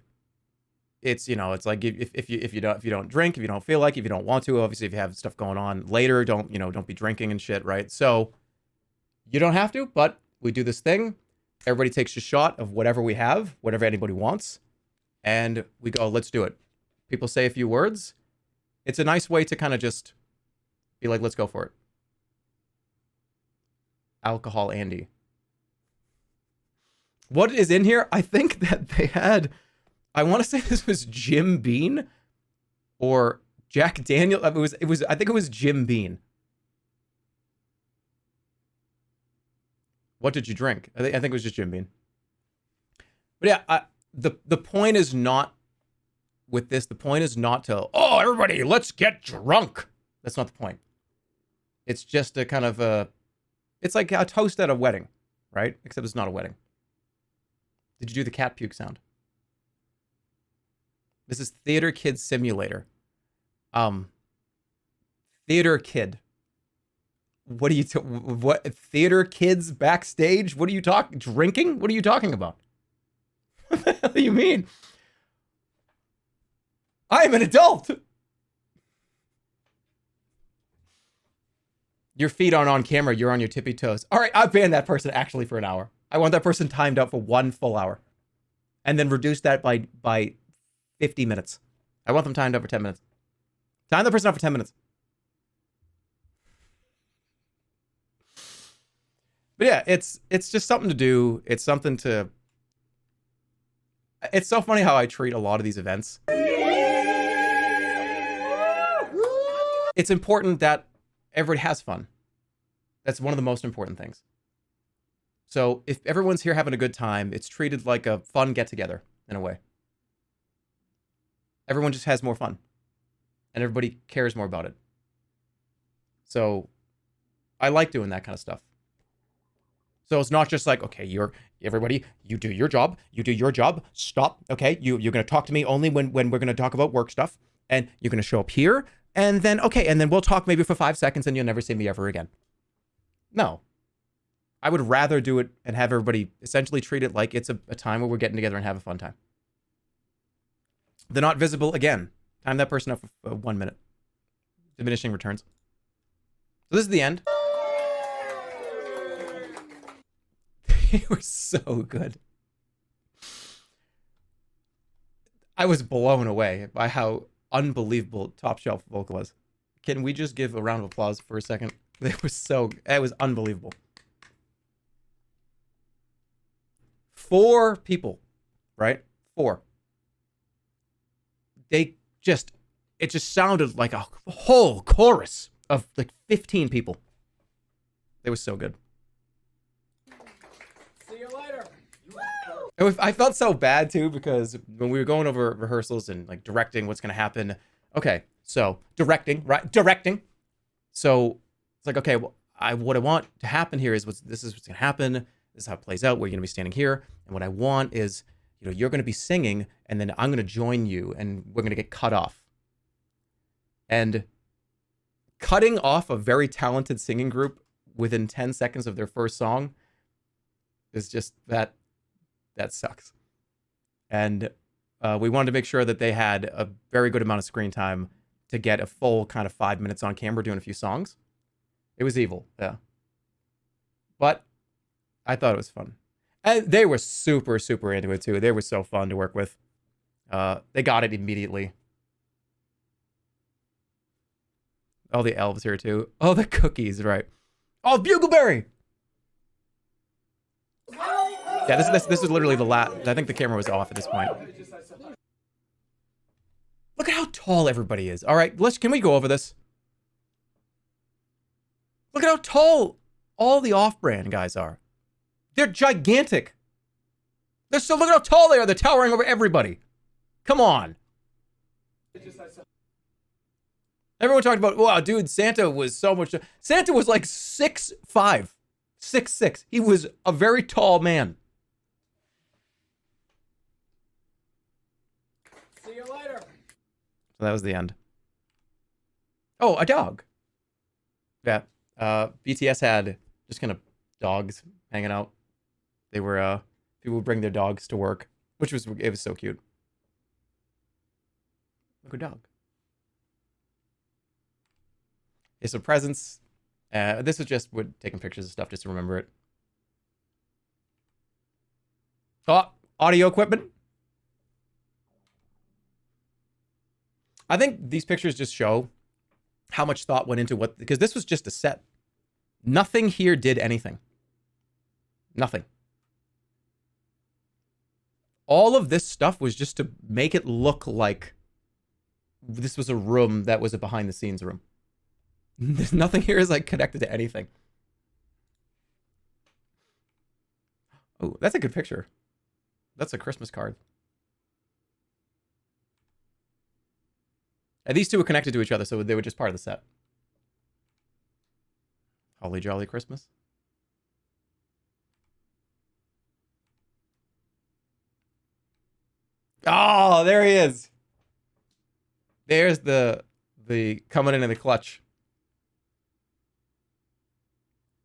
it's it's like if you don't drink, if you don't feel like, if you don't want to, obviously if you have stuff going on later, don't be drinking and shit, right? So you don't have to, but we do this thing. Everybody takes a shot of whatever we have, whatever anybody wants, and we go, let's do it. People say a few words. It's a nice way to kind of just be like, let's go for it. Alcohol Andy. What is in here? I think that they had, I want to say this was Jim Beam or Jack Daniel. I think it was Jim Beam. What did you drink? I think it was just Jim Beam. But yeah, the point is not with this. The point is not to, everybody, let's get drunk. That's not the point. It's just a kind of it's like a toast at a wedding, right? Except it's not a wedding. Did you do the cat puke sound? This is Theater Kid Simulator. Theater Kid. What are you what theater kids backstage? What are you talking? Drinking? What are you talking about? What the hell do you mean? I am an adult. Your feet aren't on camera. You're on your tippy toes. All right, I banned that person actually for an hour. I want that person timed out for 1 full hour, and then reduce that by 50 minutes. I want them timed out for 10 minutes. Time the person out for 10 minutes. But yeah, it's just something to do. It's something to. It's so funny how I treat a lot of these events. It's important that everybody has fun. That's one of the most important things. So if everyone's here having a good time, it's treated like a fun get-together in a way. Everyone just has more fun. And everybody cares more about it. So I like doing that kind of stuff. So it's not just like, okay, everybody, you do your job, stop, okay? You're going to talk to me only when we're going to talk about work stuff, and you're going to show up here, and then, okay, and then we'll talk maybe for 5 seconds, and you'll never see me ever again. No. I would rather do it and have everybody essentially treat it like it's a time where we're getting together and have a fun time. They're not visible again. Time that person up for 1 minute. Diminishing returns. So this is the end. They were so good. I was blown away by how unbelievable Top Shelf vocal was. Can we just give a round of applause for a second? It was unbelievable. 4 people, right? 4. It just sounded like a whole chorus of like 15 people. They were so good. See you later. I felt so bad too, because when we were going over rehearsals and like directing what's going to happen. Okay, so directing, right? Directing. So it's like, okay, well, what I want to happen here is this is what's going to happen. This is how it plays out. We're going to be standing here. And what I want is, you're going to be singing, and then I'm going to join you, and we're going to get cut off. And cutting off a very talented singing group within 10 seconds of their first song is just that sucks. And we wanted to make sure that they had a very good amount of screen time to get a full kind of 5 minutes on camera doing a few songs. It was evil, yeah. But I thought it was fun. And they were super, super into it too. They were so fun to work with. They got it immediately. All the elves here too. Oh, the cookies, right. Oh, Bugleberry! Yeah, this is literally the last. I think the camera was off at this point. Look at how tall everybody is. All right, can we go over this? Look at how tall all the off-brand guys are. They're gigantic. Look at how tall they are. They're towering over everybody. Come on. Everyone talked about, wow, dude, Santa was so much. Santa was like 6'5", 6'6". He was a very tall man. See you later. So that was the end. Oh, a dog. Yeah. BTS had just kind of dogs hanging out. They were, people would bring their dogs to work, it was so cute. Look, a dog. Yeah, so presents. This was just taking pictures of stuff just to remember it. Oh, audio equipment. I think these pictures just show how much thought went into because this was just a set. Nothing here did anything. Nothing. All of this stuff was just to make it look like this was a room that was a behind the scenes room. There's nothing here is like connected to anything. Oh, that's a good picture. That's a Christmas card. And these two were connected to each other, so they were just part of the set. Holly Jolly Christmas. Oh, there he is. There's the coming in the clutch.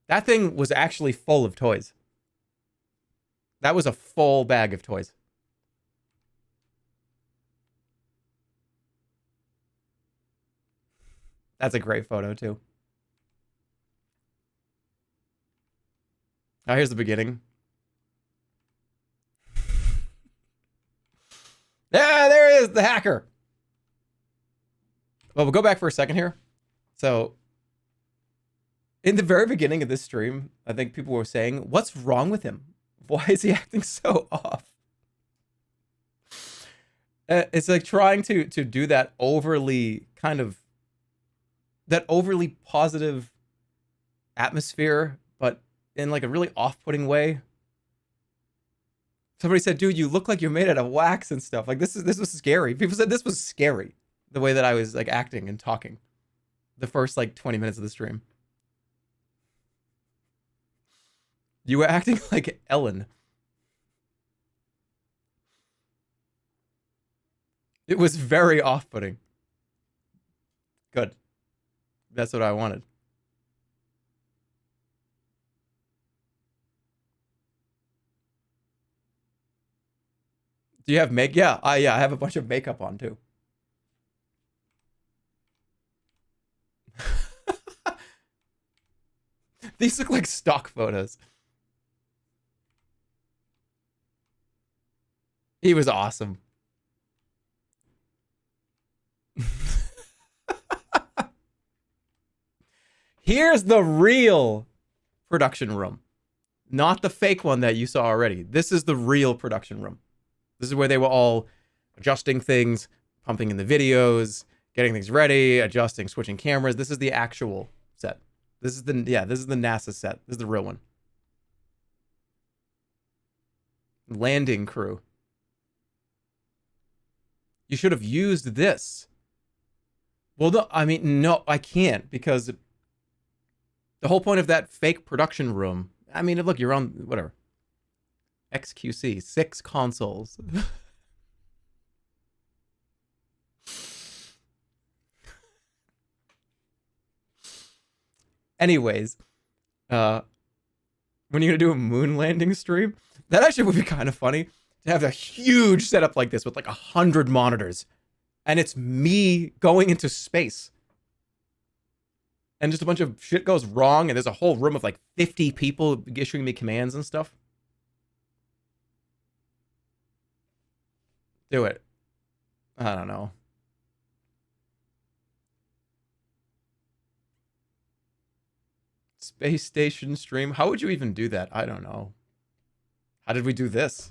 That thing was actually full of toys. That was a full bag of toys. That's a great photo, too. Now, here's the beginning. Yeah, there he is, the hacker. Well, we'll go back for a second here. So, in the very beginning of this stream, I think people were saying, what's wrong with him? Why is he acting so off? It's like trying to do that overly positive atmosphere, but in like a really off-putting way. Somebody said, dude, you look like you're made out of wax and stuff. Like this was scary. People said this was scary, the way that I was like acting and talking. The first like 20 minutes of the stream. You were acting like Ellen. It was very off-putting. Good. That's what I wanted. Do you have make? Yeah, I have a bunch of makeup on too. These look like stock photos. He was awesome. Here's the real production room. Not the fake one that you saw already. This is the real production room. This is where they were all adjusting things, pumping in the videos, getting things ready, adjusting, switching cameras. This is the actual set. This is the NASA set. This is the real one. Landing crew. You should have used this. Well, no, I mean, no, I can't, because the whole point of that fake production room, I mean, look, you're on, whatever. XQC, 6 consoles. Anyways, when are you gonna do a moon landing stream? That actually would be kind of funny to have a huge setup like this with like 100 monitors, and it's me going into space, and just a bunch of shit goes wrong, and there's a whole room of like 50 people issuing me commands and stuff. Do it. I don't know. Space station stream. How would you even do that? I don't know. How did we do this?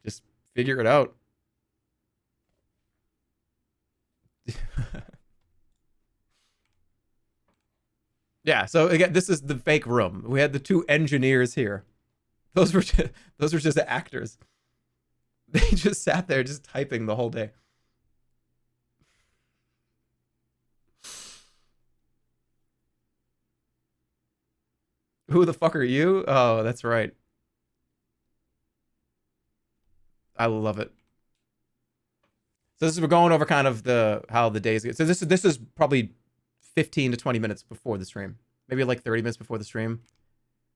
Just figure it out. Yeah, so again, this is the fake room. We had the 2 engineers here. Those were just actors. They just sat there just typing the whole day. Who the fuck are you? Oh, that's right. I love it. So we're going over kind of how the days get. So this is probably 15 to 20 minutes before the stream. Maybe like 30 minutes before the stream.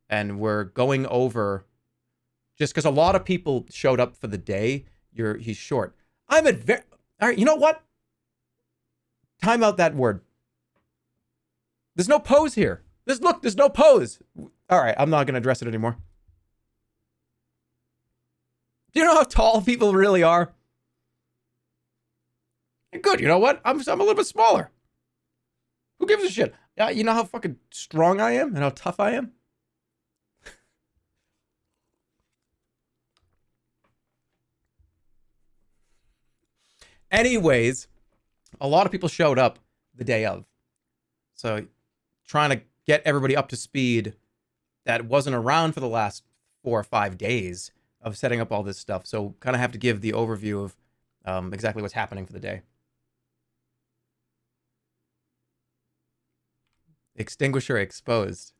And we're going over, just because a lot of people showed up for the day, he's short. All right, you know what? Time out that word. There's no pose here. There's no pose. All right, I'm not going to address it anymore. Do you know how tall people really are? Good, you know what? I'm a little bit smaller. Who gives a shit? You know how fucking strong I am and how tough I am? Anyways, a lot of people showed up the day of. So trying to get everybody up to speed that wasn't around for the last 4 or 5 days of setting up all this stuff. So kind of have to give the overview of exactly what's happening for the day. Extinguisher exposed.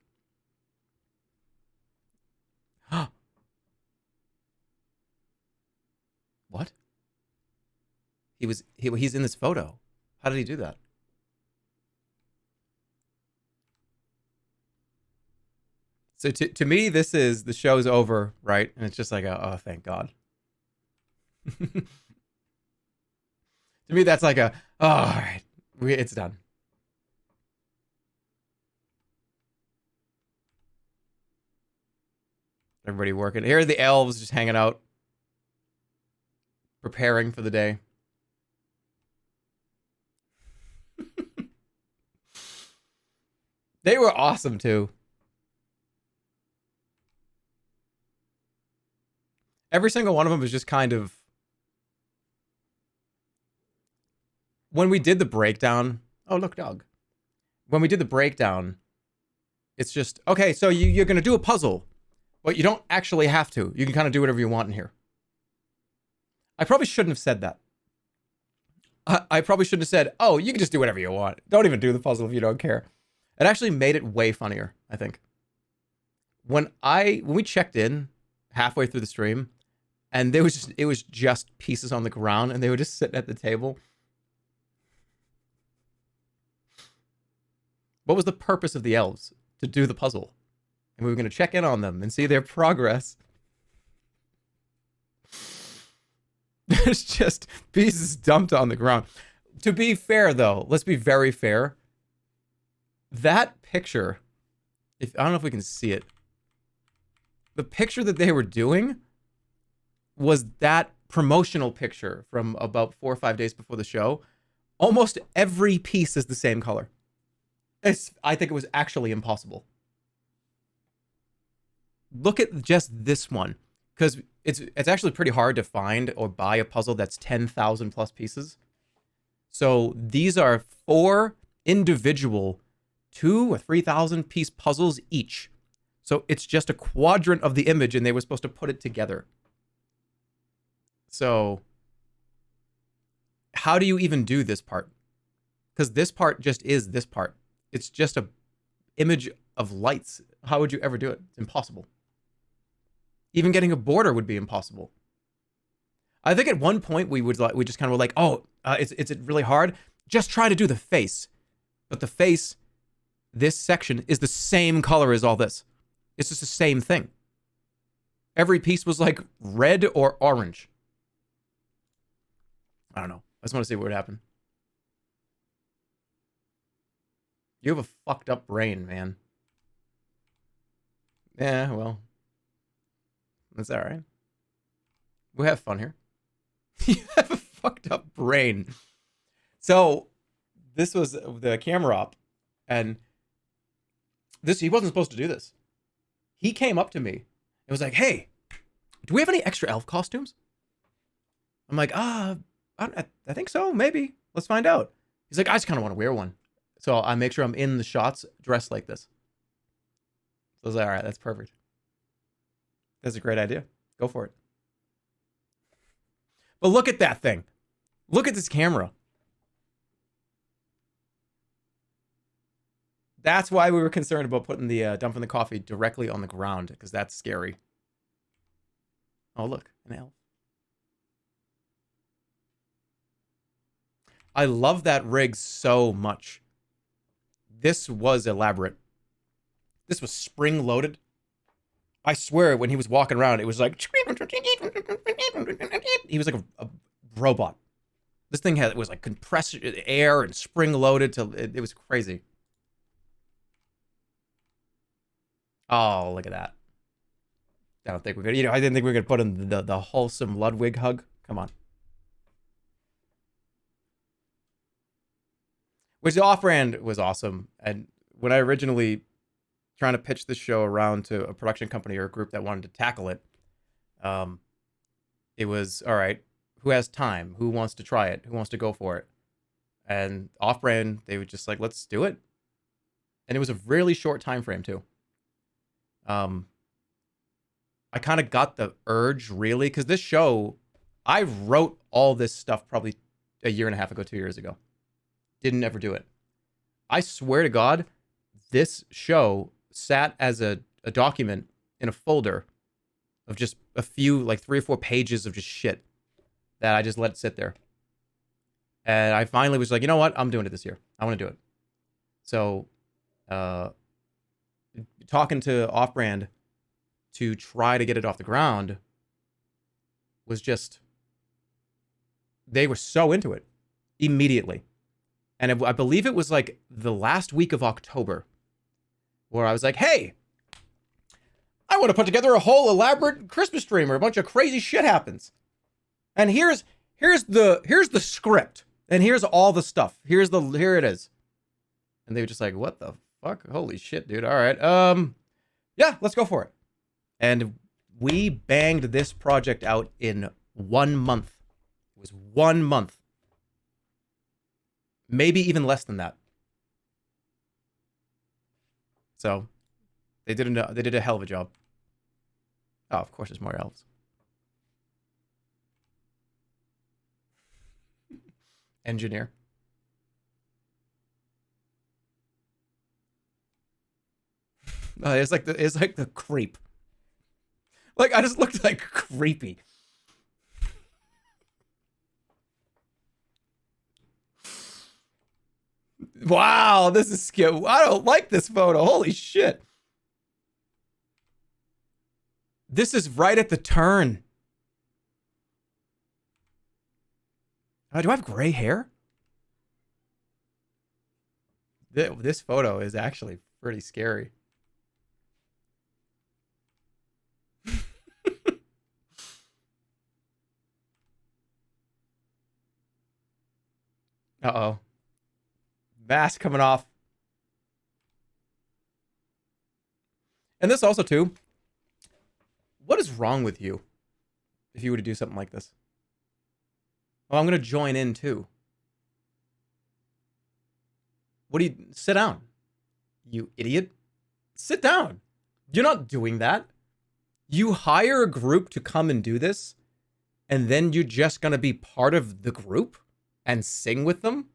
What? He's in this photo. How did he do that? So to me, this is the show's over, right? And it's just like, oh, thank God. To me, that's like oh, all right, it's done. Everybody working. Here are the elves just hanging out, preparing for the day. They were awesome too. Every single one of them was just kind of... When we did the breakdown... Oh, look, dog. When we did the breakdown, it's just, okay, so you're going to do a puzzle, but you don't actually have to. You can kind of do whatever you want in here. I probably shouldn't have said that. I probably shouldn't have said, oh, you can just do whatever you want. Don't even do the puzzle if you don't care. It actually made it way funnier, I think. When we checked in halfway through the stream, and it was just pieces on the ground, and they were just sitting at the table. What was the purpose of the elves? To do the puzzle. And we were going to check in on them and see their progress. There's just pieces dumped on the ground. To be fair, though, let's be very fair. That picture, I don't know if we can see it. The picture that they were doing was that promotional picture from about 4 or 5 days before the show. Almost every piece is the same color. I think it was actually impossible. Look at just this one, because it's actually pretty hard to find or buy a puzzle that's 10,000 plus pieces. So these are 4 individual 2,000 or 3,000 piece puzzles each. So it's just a quadrant of the image, and they were supposed to put it together. So how do you even do this part? Because this part just is this part. It's just a image of lights. How would you ever do it? It's impossible. Even getting a border would be impossible. I think at one point we just kind of were like, oh, it's really hard. Just try to do the face. But the face, this section, is the same color as all this. It's just the same thing. Every piece was like red or orange. I don't know. I just want to see what would happen. You have a fucked up brain, man. Yeah, well. That's alright. We have fun here. You have a fucked up brain. So, this was the camera op, and he wasn't supposed to do this. He came up to me and was like, hey, do we have any extra elf costumes? I'm like, I think so, maybe. Let's find out. He's like, I just kind of want to wear one. So I make sure I'm in the shots dressed like this. So I was like, all right, that's perfect. That's a great idea. Go for it. But look at that thing. Look at this camera. That's why we were concerned about putting the dumping the coffee directly on the ground, because that's scary. Oh, look, an elf. I love that rig so much. This was elaborate. This was spring-loaded. I swear, when he was walking around, it was like... He was like a robot. This thing was like compressed air and spring-loaded. It was crazy. Oh, look at that. I don't think we're gonna... I didn't think we were gonna put in the wholesome Ludwig hug. Come on. Which the off-brand was awesome. And when I originally trying to pitch this show around to a production company or a group that wanted to tackle it, it was, all right, who has time? Who wants to try it? Who wants to go for it? And off-brand, they were just like, let's do it. And it was a really short time frame, too. I kind of got the urge, really, because this show, I wrote all this stuff probably a year and a half ago, 2 years ago. Didn't ever do it. I swear to God, this show sat as a document in a folder of just a few, like 3 or 4 pages of just shit that I just let it sit there. And I finally was like, you know what? I'm doing it this year. I want to do it. So, talking to Off-Brand to try to get it off the ground was just, they were so into it immediately. And I believe it was like the last week of October where I was like, hey, I want to put together a whole elaborate Christmas stream where a bunch of crazy shit happens. And here's the script. And here's all the stuff. Here it is. And they were just like, what the fuck? Holy shit, dude. All right. Yeah, let's go for it. And we banged this project out in 1 month. It was 1 month. Maybe even less than that. So they did a hell of a job. Oh, of course, there's more elves. engineer. It's like the creep. Like, I just looked like creepy. Wow, this is scary. I don't like this photo. Holy shit. This is right at the turn. Do I have gray hair? This photo is actually pretty scary. Uh-oh. Mask coming off. And this also, too. What is wrong with you if you were to do something like this? Oh, I'm going to join in, too. What do you... Sit down. You idiot. Sit down. You're not doing that. You hire a group to come and do this, and then you're just going to be part of the group and sing with them?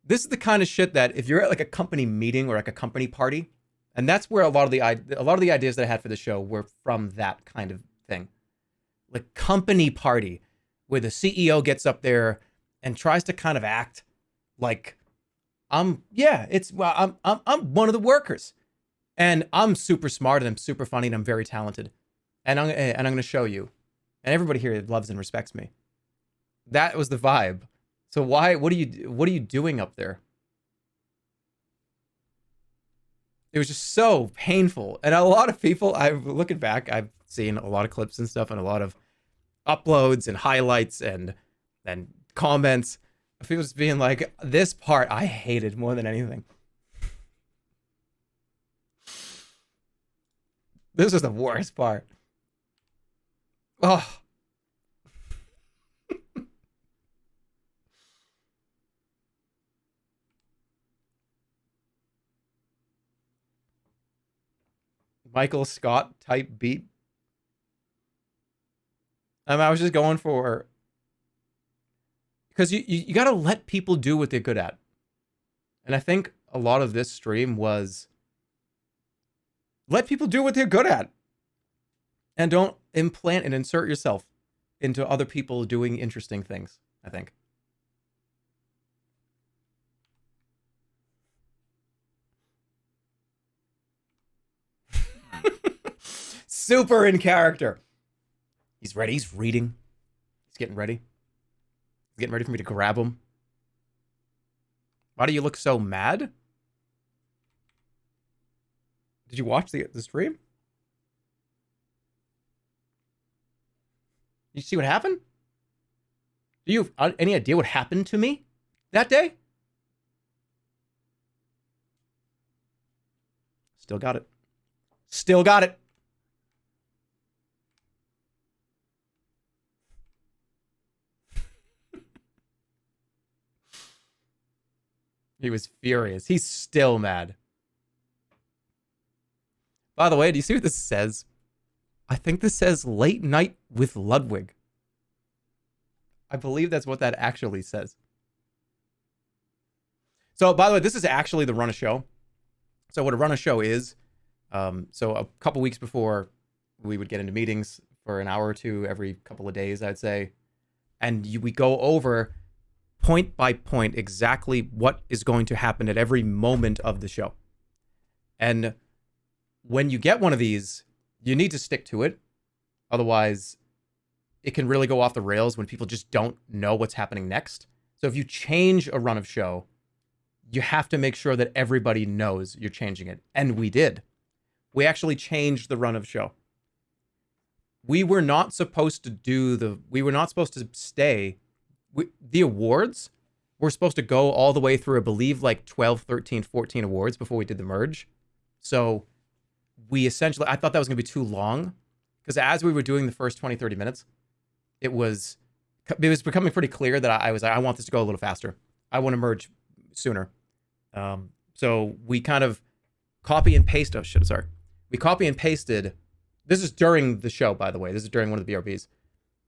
This is the kind of shit that if you're at like a company meeting or like a company party, and that's where a lot of the ideas that I had for the show were from that kind of thing. Like company party, where the CEO gets up there and tries to kind of act like I'm one of the workers, and I'm super smart and I'm super funny and I'm very talented, and I'm going to show you, and everybody here loves and respects me. That was the vibe. So what are you doing up there? It was just so painful. And a lot of people, looking back, I've seen a lot of clips and stuff and a lot of uploads and highlights and comments of people just being like, this part I hated more than anything. This was the worst part. Oh. Michael Scott type beat. I was just going for, because you got to let people do what they're good at. And I think a lot of this stream was let people do what they're good at. And don't implant and insert yourself into other people doing interesting things, I think. Super in character. He's ready. He's reading. He's getting ready. He's getting ready for me to grab him. Why do you look so mad? Did you watch the stream? You see what happened? Do you have any idea what happened to me that day? Still got it. Still got it. He was furious. He's still mad. By the way, do you see what this says? I think this says Late Night with Ludwig. I believe that's what that actually says. So, by the way, this is actually the run of show. So what a run of show is, so a couple weeks before we would get into meetings for an hour or two every couple of days, I'd say. And we go over point by point exactly what is going to happen at every moment of the show. And when you get one of these, you need to stick to it. Otherwise, it can really go off the rails when people just don't know what's happening next. So if you change a run of show, you have to make sure that everybody knows you're changing it. And we did. We actually changed the run of show. We were not supposed to stay. The awards were supposed to go all the way through, I believe, like 12, 13, 14 awards before we did the merge. So we essentially, I thought that was going to be too long, because as we were doing the first 20, 30 minutes, it was becoming pretty clear that I was like, I want this to go a little faster. I want to merge sooner. So we kind of copy and paste. Oh shit, sorry. We copy and pasted. This is during the show, by the way. This is during one of the BRBs.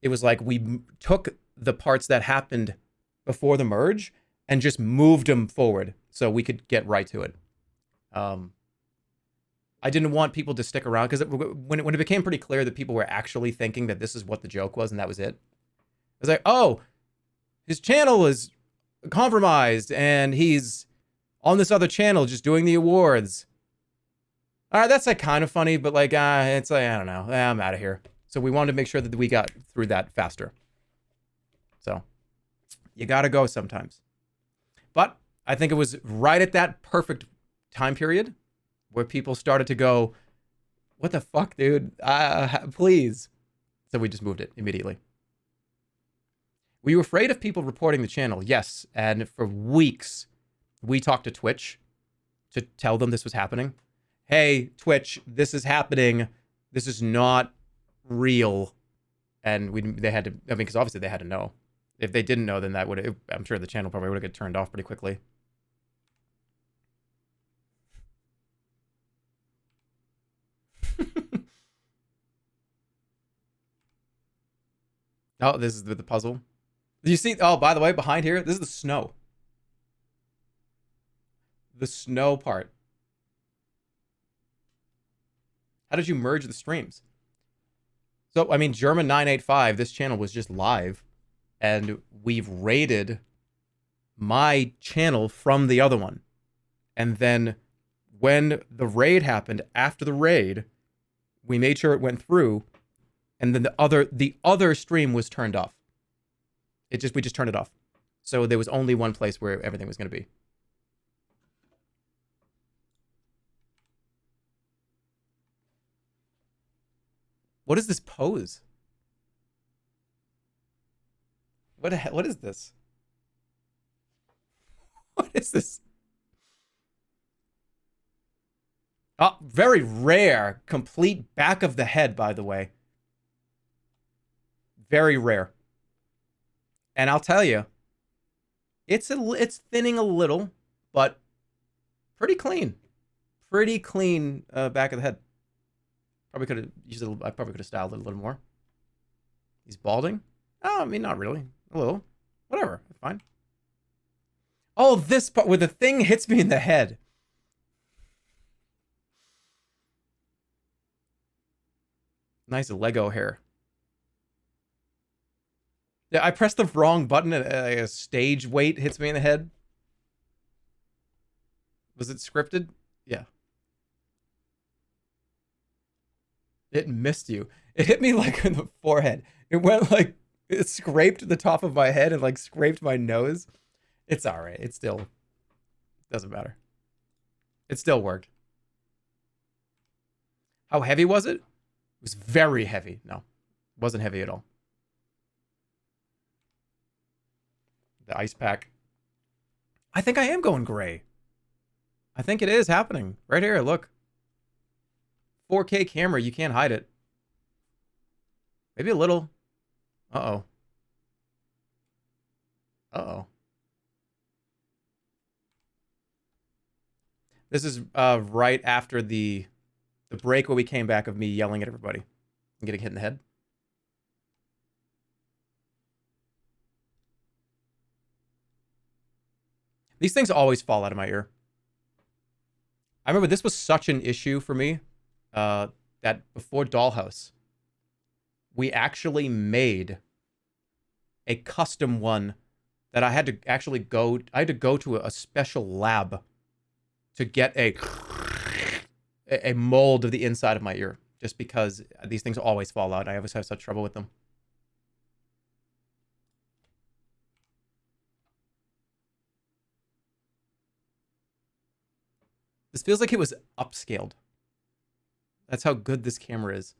It was like we took the parts that happened before the merge and just moved them forward so we could get right to it. I didn't want people to stick around because when it became pretty clear that people were actually thinking that this is what the joke was and that was it. It was like, oh, his channel is compromised and he's on this other channel just doing the awards. All right, that's like kind of funny, but like, it's like, I don't know. I'm out of here. So we wanted to make sure that we got through that faster. So you got to go sometimes. But I think it was right at that perfect time period where people started to go, what the fuck, dude? Please. So we just moved it immediately. Were you afraid of people reporting the channel? Yes. And for weeks, we talked to Twitch to tell them this was happening. Hey, Twitch, this is happening. This is not real. And they had to, I mean, because obviously they had to know. If they didn't know, then that would, I'm sure the channel probably would have got turned off pretty quickly. Oh, this is the puzzle. Do you see? Oh, by the way, behind here, this is the snow. The snow part. How did you merge the streams? So, I mean, Jerma985, this channel was just live, and we've raided my channel from the other one. And then when the raid happened, after the raid, we made sure it went through, and then the other stream was turned off. We just turned it off. So there was only one place where everything was going to be. What is this pose? What is this? What is this? Oh, very rare. Complete back of the head, by the way. Very rare. And I'll tell you, it's thinning a little, but pretty clean. Pretty clean back of the head. Probably could have used it. I probably could have styled it a little more. He's balding? Oh, I mean, not really. A little. Whatever. Fine. Oh, this part where the thing hits me in the head. Nice Lego hair. Yeah, I pressed the wrong button and a stage weight hits me in the head. Was it scripted? Yeah. It missed you. It hit me like in the forehead. It went like, it scraped the top of my head and like scraped my nose. It's all right. It still doesn't matter. It still worked. How heavy was it? It was very heavy. No, it wasn't heavy at all. The ice pack. I think I am going gray. I think it is happening. Right here, look. 4K camera, you can't hide it. Maybe a little. Uh-oh. Uh-oh. This is right after the break where we came back of me yelling at everybody and getting hit in the head. These things always fall out of my ear. I remember this was such an issue for me that before Dollhouse, we actually made a custom one that I had to actually go to a special lab to get a mold of the inside of my ear, just because these things always fall out. I always have such trouble with them. This feels like it was upscaled. That's how good this camera is.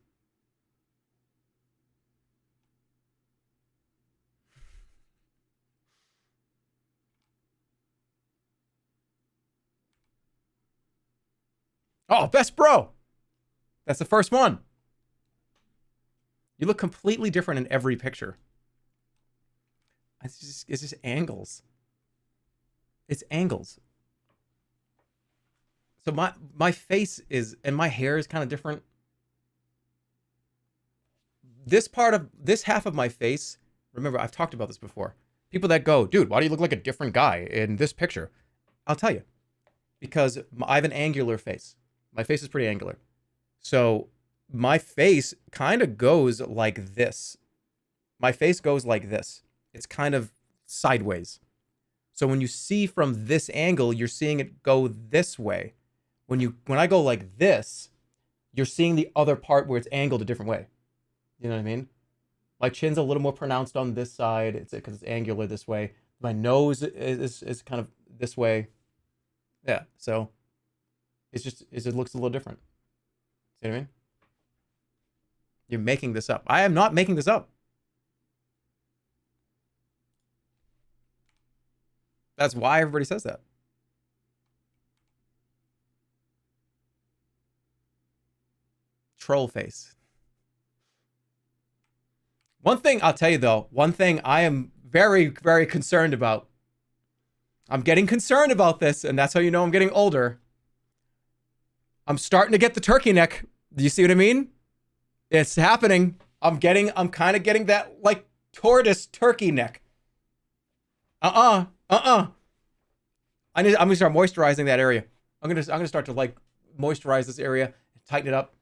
Oh, best bro. That's the first one. You look completely different in every picture. It's just angles. It's angles. So my face is, and my hair is kind of different. This half of my face, remember, I've talked about this before. People that go, dude, why do you look like a different guy in this picture? I'll tell you. Because I have an angular face. My face is pretty angular. So my face kind of goes like this. My face goes like this. It's kind of sideways. So when you see from this angle, you're seeing it go this way. When I go like this, you're seeing the other part where it's angled a different way. You know what I mean? My chin's a little more pronounced on this side. It's because it's angular this way. My nose is kind of this way. Yeah, so it looks a little different. See what I mean? You're making this up. I am not making this up. That's why everybody says that. Troll face. One thing I'll tell you though, one thing I am very, very concerned about. I'm getting concerned about this, and that's how you know I'm getting older. I'm starting to get the turkey neck. Do you see what I mean? It's happening. I'm kind of getting that like tortoise turkey neck. I'm gonna start moisturizing that area. I'm gonna start to like moisturize this area, tighten it up.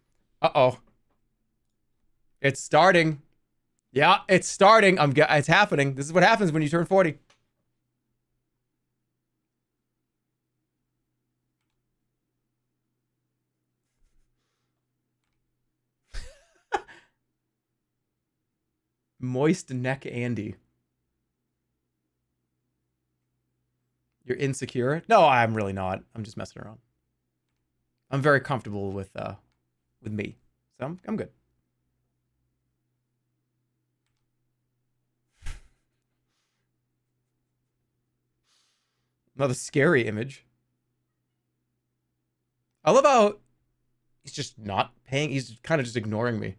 It's starting. Yeah, it's starting. It's happening. This is what happens when you turn 40. Moist neck Andy. You're insecure? No, I'm really not. I'm just messing around. I'm very comfortable with me. So I'm good. Another scary image. I love how he's just not paying. He's kind of just ignoring me.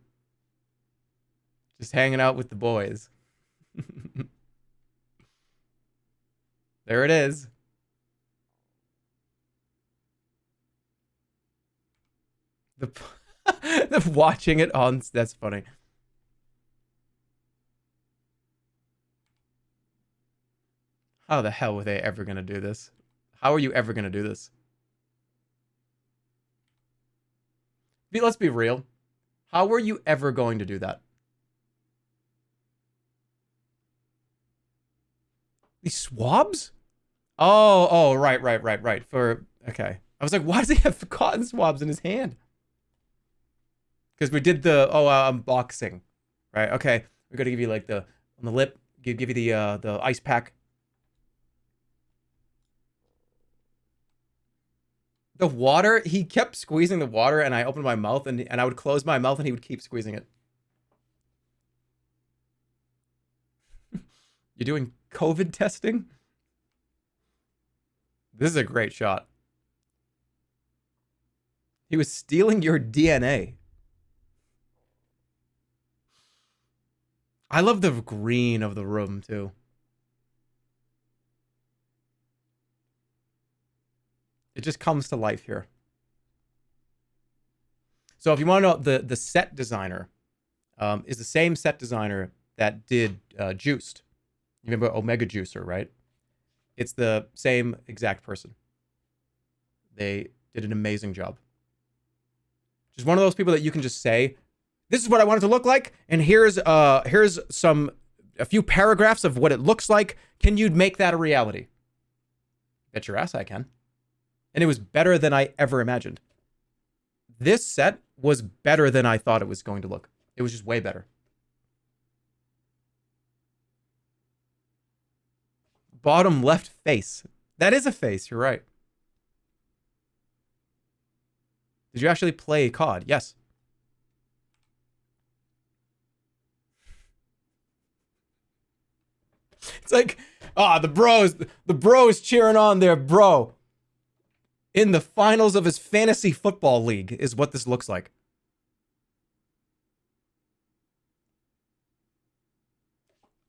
Just hanging out with the boys. There it is. The watching it on. That's funny. How the hell were they ever going to do this? How are you ever going to do this? Let's be real. How were you ever going to do that? These swabs? Oh, right. Okay. I was like, why does he have cotton swabs in his hand? Because we did the unboxing, right? Okay, we're gonna give you like on the lip, give you the ice pack. The water, he kept squeezing the water, and I opened my mouth, and I would close my mouth, and he would keep squeezing it. You're doing COVID testing? This is a great shot. He was stealing your DNA. I love the green of the room, too. It just comes to life here. So if you want to know, the set designer is the same set designer that did Juiced. You remember Omega Juicer, right? It's the same exact person. They did an amazing job. Just one of those people that you can just say, this is what I want it to look like, and here's a few paragraphs of what it looks like. Can you make that a reality? Bet your ass I can. And it was better than I ever imagined. This set was better than I thought it was going to look. It was just way better. Bottom left face. That is a face, you're right. Did you actually play COD? Yes. It's like, the bros cheering on their bro. In the finals of his fantasy football league is what this looks like.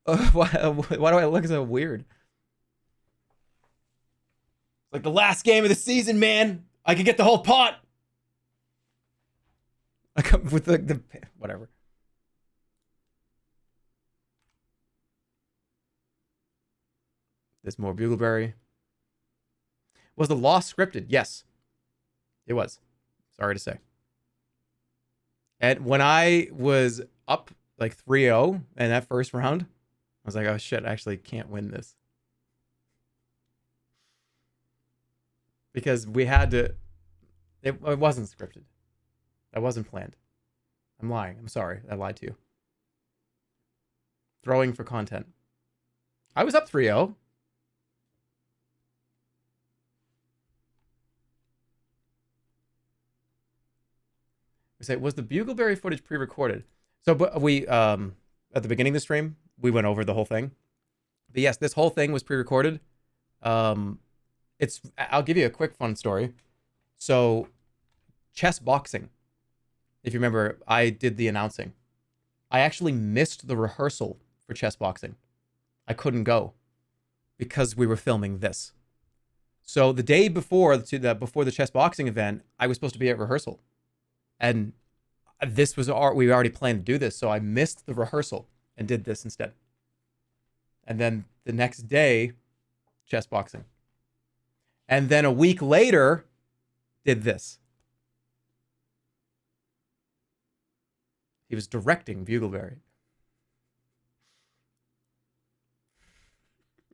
Why do I look so weird? It's like the last game of the season, man. I could get the whole pot. I come with the whatever. There's more Bugleberry. Was the loss scripted? Yes. It was. Sorry to say. And when I was up like 3-0 in that first round, I was like, oh shit, I actually can't win this. Because we had to... It wasn't scripted. That wasn't planned. I'm lying. I'm sorry. I lied to you. Throwing for content. I was up 3-0. We say, was the Bugleberry footage pre-recorded? So but we, at the beginning of the stream, we went over the whole thing. But yes, this whole thing was pre-recorded. I'll give you a quick fun story. So, chess boxing. If you remember, I did the announcing. I actually missed the rehearsal for chess boxing. I couldn't go because we were filming this. So the day before the chess boxing event, I was supposed to be at rehearsal. And this was we already planned to do this, so I missed the rehearsal and did this instead. And then the next day, chess boxing. And then a week later, did this. He was directing Bugleberry.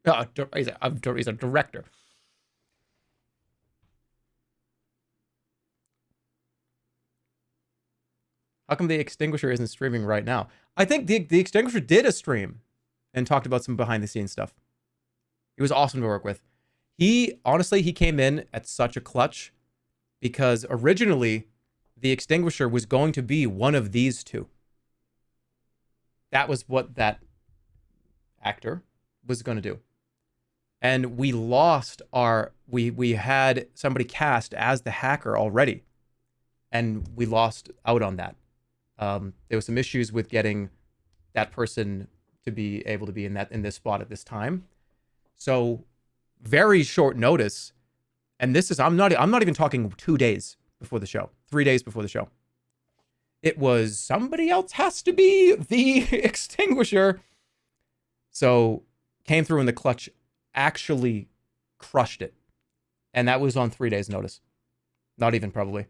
Oh, he's a director. How come the Extinguisher isn't streaming right now? I think the Extinguisher did a stream and talked about some behind the scenes stuff. He was awesome to work with. Honestly, he came in at such a clutch because originally the Extinguisher was going to be one of these two. That was what that actor was going to do. And we lost we had somebody cast as the hacker already. And we lost out on that. There was some issues with getting that person to be able to be in this spot at this time. So very short notice. And this is, I'm not even talking 2 days before the show, 3 days before the show. It was somebody else has to be the Extinguisher. So came through in the clutch, actually crushed it. And that was on 3 days notice. Not even probably.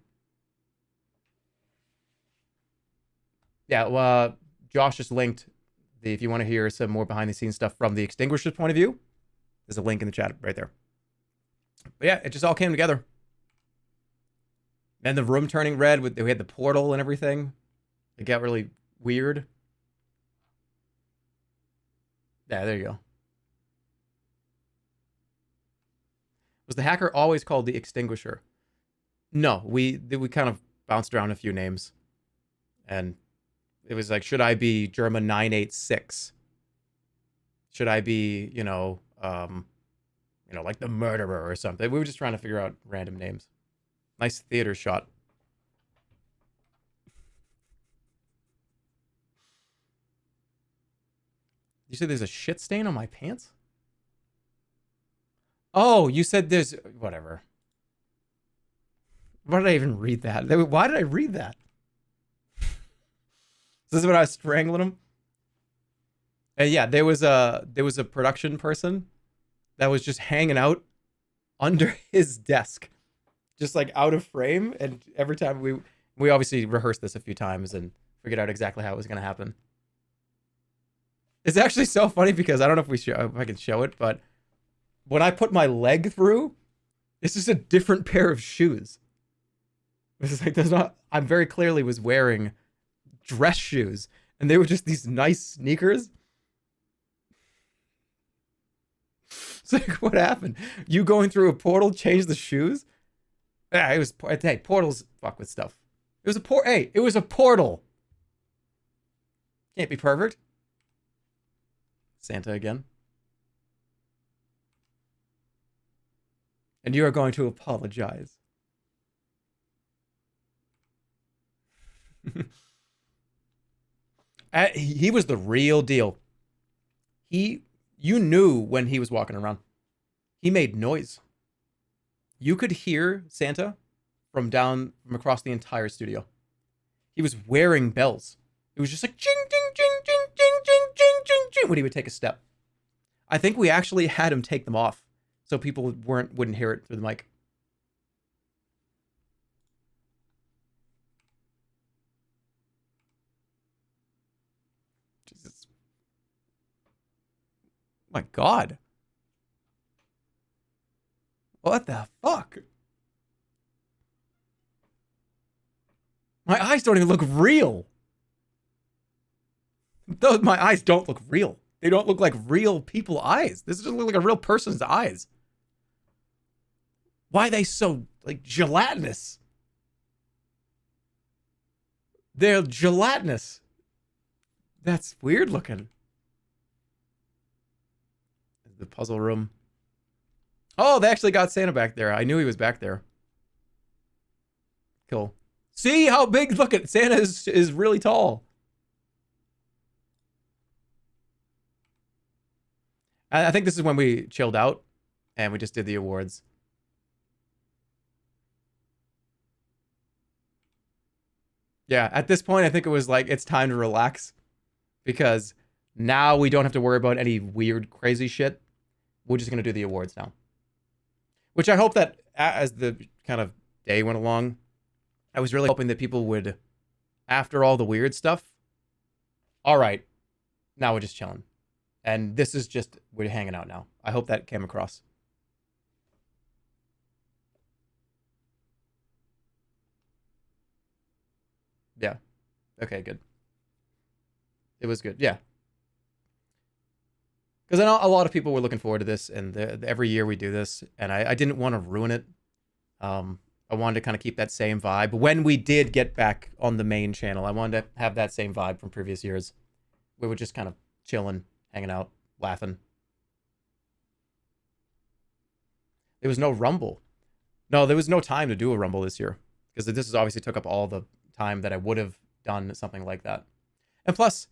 Yeah, Josh just linked if you want to hear some more behind the scenes stuff from the Extinguisher's point of view, there's a link in the chat right there. But yeah, it just all came together. And the room turning red, we had the portal and everything. It got really weird. Yeah, there you go. Was the hacker always called the Extinguisher? No, we kind of bounced around a few names. And it was like, should I be Jerma986? Should I be, like the murderer or something? We were just trying to figure out random names. Nice theater shot. You said there's a shit stain on my pants? Oh, you said there's... Whatever. Why did I even read that? Why did I read that? This is when I was strangling him? And yeah, there was a production person that was just hanging out under his desk. Just like out of frame. And every time we obviously rehearsed this a few times and figured out exactly how it was going to happen. It's actually so funny because I don't know if I can show it, but when I put my leg through, it's just a different pair of shoes. It's like I very clearly was wearing dress shoes and they were just these nice sneakers. It's like, what happened? You going through a portal changed the shoes? Yeah, it was. Hey, portals fuck with stuff. It was it was a portal. Can't be perfect. Santa again. And you are going to apologize. He was the real deal. You knew when he was walking around. He made noise. You could hear Santa from across the entire studio. He was wearing bells. It was just like ching, ching, ching, ching, ching, ching, ching, ching, ching when he would take a step. I think we actually had him take them off so people wouldn't hear it through the mic. Jesus. My God. What the fuck? My eyes don't even look real. My eyes don't look real. They don't look like real people eyes. This doesn't look like a real person's eyes. Why are they so, like, gelatinous? They're gelatinous. That's weird looking. The puzzle room. Oh, they actually got Santa back there. I knew he was back there. Cool. See how big, look at Santa is really tall. I think this is when we chilled out and we just did the awards. Yeah, at this point, I think it was like, it's time to relax because now we don't have to worry about any weird, crazy shit. We're just going to do the awards now. Which I hope that as the kind of day went along, I was really hoping that people would, after all the weird stuff, all right, now we're just chilling. And this is just, we're hanging out now. I hope that came across. Yeah. Okay, good. It was good. Yeah. Because I know a lot of people were looking forward to this, and every year we do this, and I didn't want to ruin it. I wanted to kind of keep that same vibe. When we did get back on the main channel, I wanted to have that same vibe from previous years. We were just kind of chilling, hanging out, laughing. There was no Rumble. No, there was no time to do a Rumble this year. Because this has obviously took up all the time that I would have done something like that. And plus,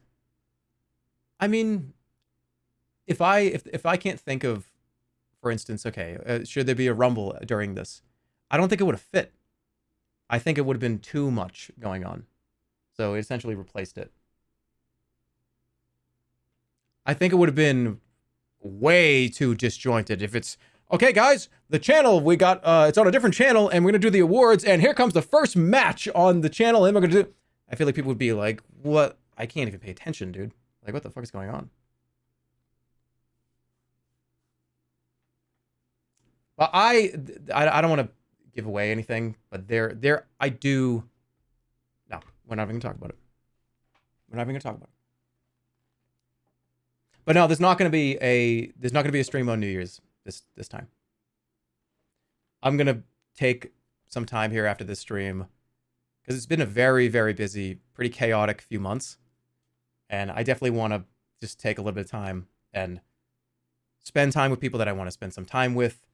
I mean, if I can't think of, for instance, okay, should there be a Rumble during this? I don't think it would have fit. I think it would have been too much going on. So it essentially replaced it. I think it would have been way too disjointed if it's, okay, guys, the channel, we got, it's on a different channel, and we're going to do the awards, and here comes the first match on the channel, and we're going to do... I feel like people would be like, what? I can't even pay attention, dude. Like, what the fuck is going on? But I don't want to give away anything, but I do... No, we're not even going to talk about it. We're not even going to talk about it. But no, there's not going to be a stream on New Year's this time. I'm going to take some time here after this stream because it's been a very, very busy, pretty chaotic few months. And I definitely want to just take a little bit of time and spend time with people that I want to spend some time with,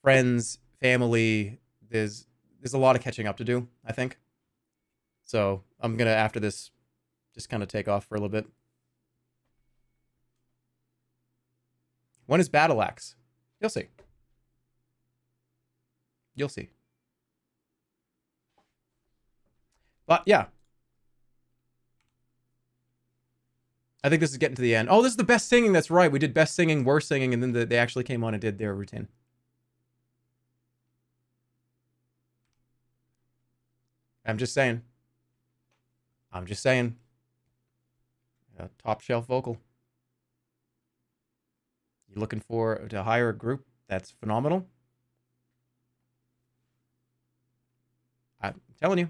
friends, family. There's a lot of catching up to do, I think. So I'm going to, after this, just kind of take off for a little bit. When is Battle Axe? You'll see. You'll see. But yeah. I think this is getting to the end. Oh, this is the best singing. That's right. We did best singing, worst singing, and then they actually came on and did their routine. I'm just saying. I'm just saying. Top shelf vocal. You're looking to hire a group that's phenomenal? I'm telling you.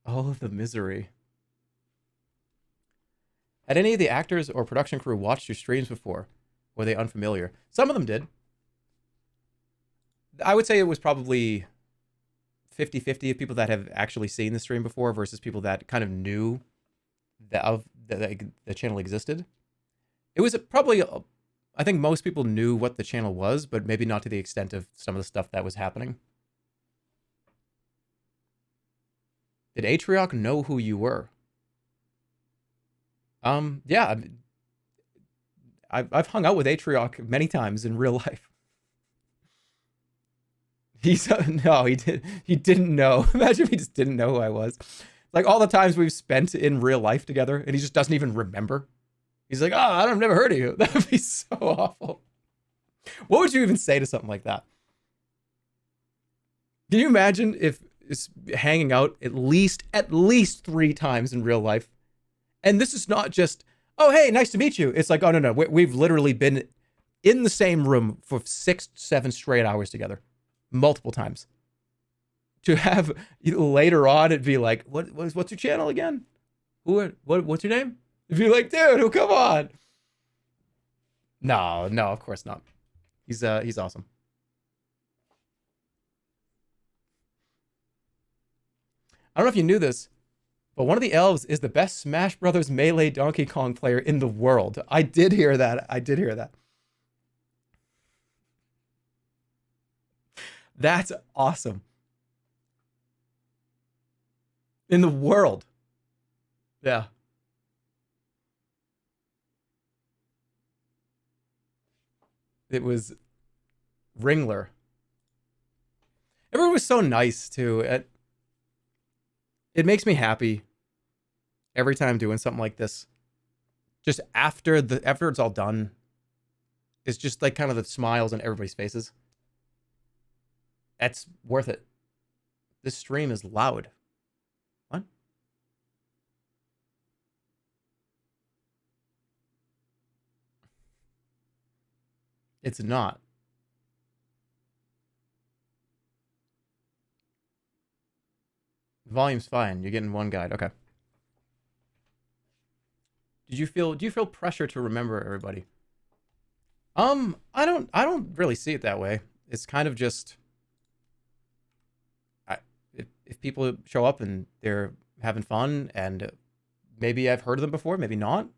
Oh, the misery. Had any of the actors or production crew watched your streams before? Were they unfamiliar? Some of them did. I would say it was probably 50-50 of people that have actually seen the stream before versus people that kind of knew that the channel existed. It was probably, I think most people knew what the channel was, but maybe not to the extent of some of the stuff that was happening. Did Atrioc know who you were? Yeah. I've hung out with Atrioc many times in real life. No, he didn't know. Imagine if he just didn't know who I was. Like all the times we've spent in real life together, and he just doesn't even remember. He's like, "Oh, I've never heard of you." That would be so awful. What would you even say to something like that? Can you imagine if it's hanging out at least 3 times in real life? And this is not just, "Oh, hey, nice to meet you." It's like, "Oh, no. We've literally been in the same room for 6, 7 straight hours together, multiple times." To have later on, it'd be like, what's your channel again? What's your name? It'd be like, dude, come on. No, of course not. He's awesome. I don't know if you knew this, but one of the elves is the best Smash Brothers Melee Donkey Kong player in the world. I did hear that. That's awesome. In the world. Yeah. It was Ringler. Everyone was so nice too. It makes me happy every time doing something like this. Just after it's all done, it's just like kind of the smiles on everybody's faces. That's worth it. This stream is loud. What? It's not. Volume's fine. You're getting one guide. Okay. Do you feel pressure to remember everybody? I don't really see it that way. It's kind of just if people show up and they're having fun, and maybe I've heard of them before, maybe not,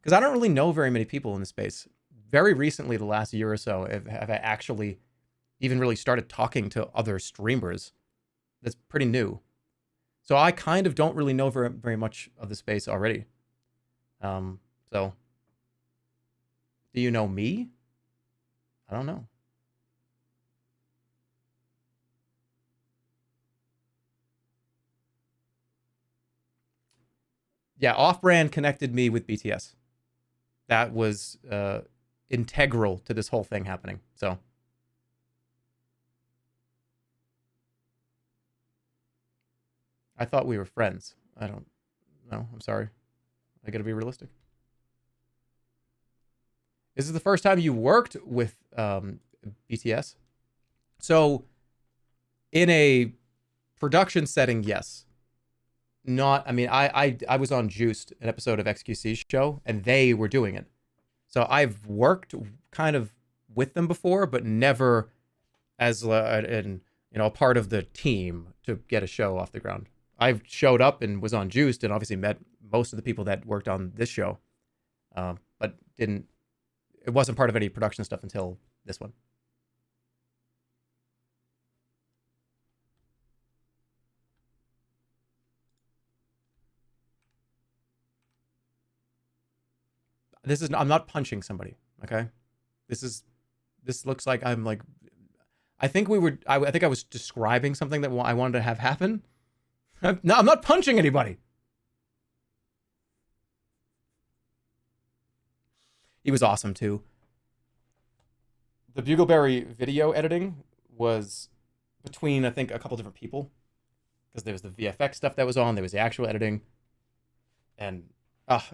because I don't really know very many people in the space. Very recently, the last year or so, have I actually even really started talking to other streamers. That's pretty new. So I kind of don't really know very much of the space already. So do you know me? I don't know. Yeah, Off-Brand connected me with BTS. That was integral to this whole thing happening. So I thought we were friends. I don't know. I'm sorry. I gotta be realistic. This is the first time you worked with BTS. So in a production setting, yes. Not, I mean, I was on Juiced, an episode of XQC's show, and they were doing it. So I've worked kind of with them before, but never as a part of the team to get a show off the ground. I showed up and was on Juiced and obviously met most of the people that worked on this show, but it wasn't part of any production stuff until this one. I'm not punching somebody, okay? This looks like I'm like, I think I was describing something that I wanted to have happen. No, I'm not punching anybody. He was awesome too. The Bugleberry video editing was between, I think, a couple different people, because there was the VFX stuff that was on, there was the actual editing, and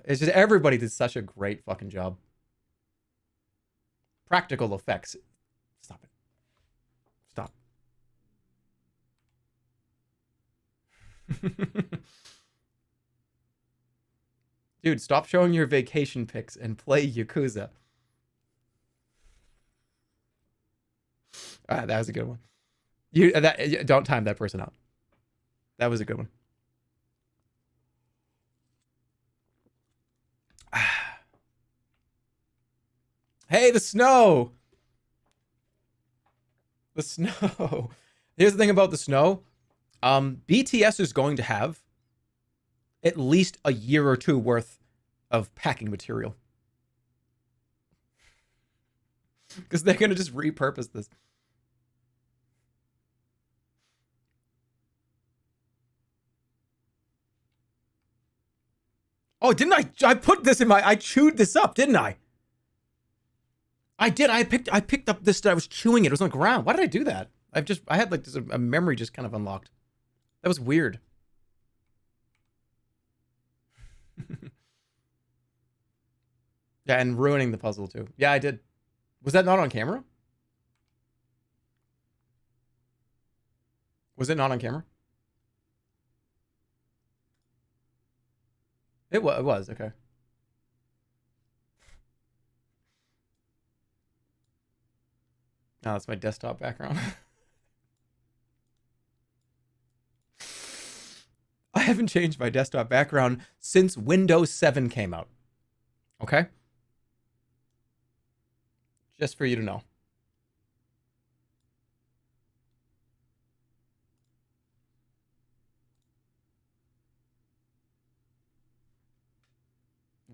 it's just everybody did such a great fucking job. Practical effects. Stop it. Stop. Dude, stop showing your vacation pics and play Yakuza. That was a good one. Don't time that person out. That was a good one. Hey, the snow. The snow. Here's the thing about the snow. BTS is going to have at least a year or two worth of packing material, because they're going to just repurpose this. Oh, didn't I? I put this in my... I chewed this up, didn't I? I did. I picked up this... I was chewing it. It was on the ground. Why did I do that? I had like a memory just kind of unlocked. That was weird. Yeah, and ruining the puzzle too. Yeah, I did. Was that not on camera? Was it not on camera? It was, okay. No, that's my desktop background. I haven't changed my desktop background since Windows 7 came out. Okay? Just for you to know.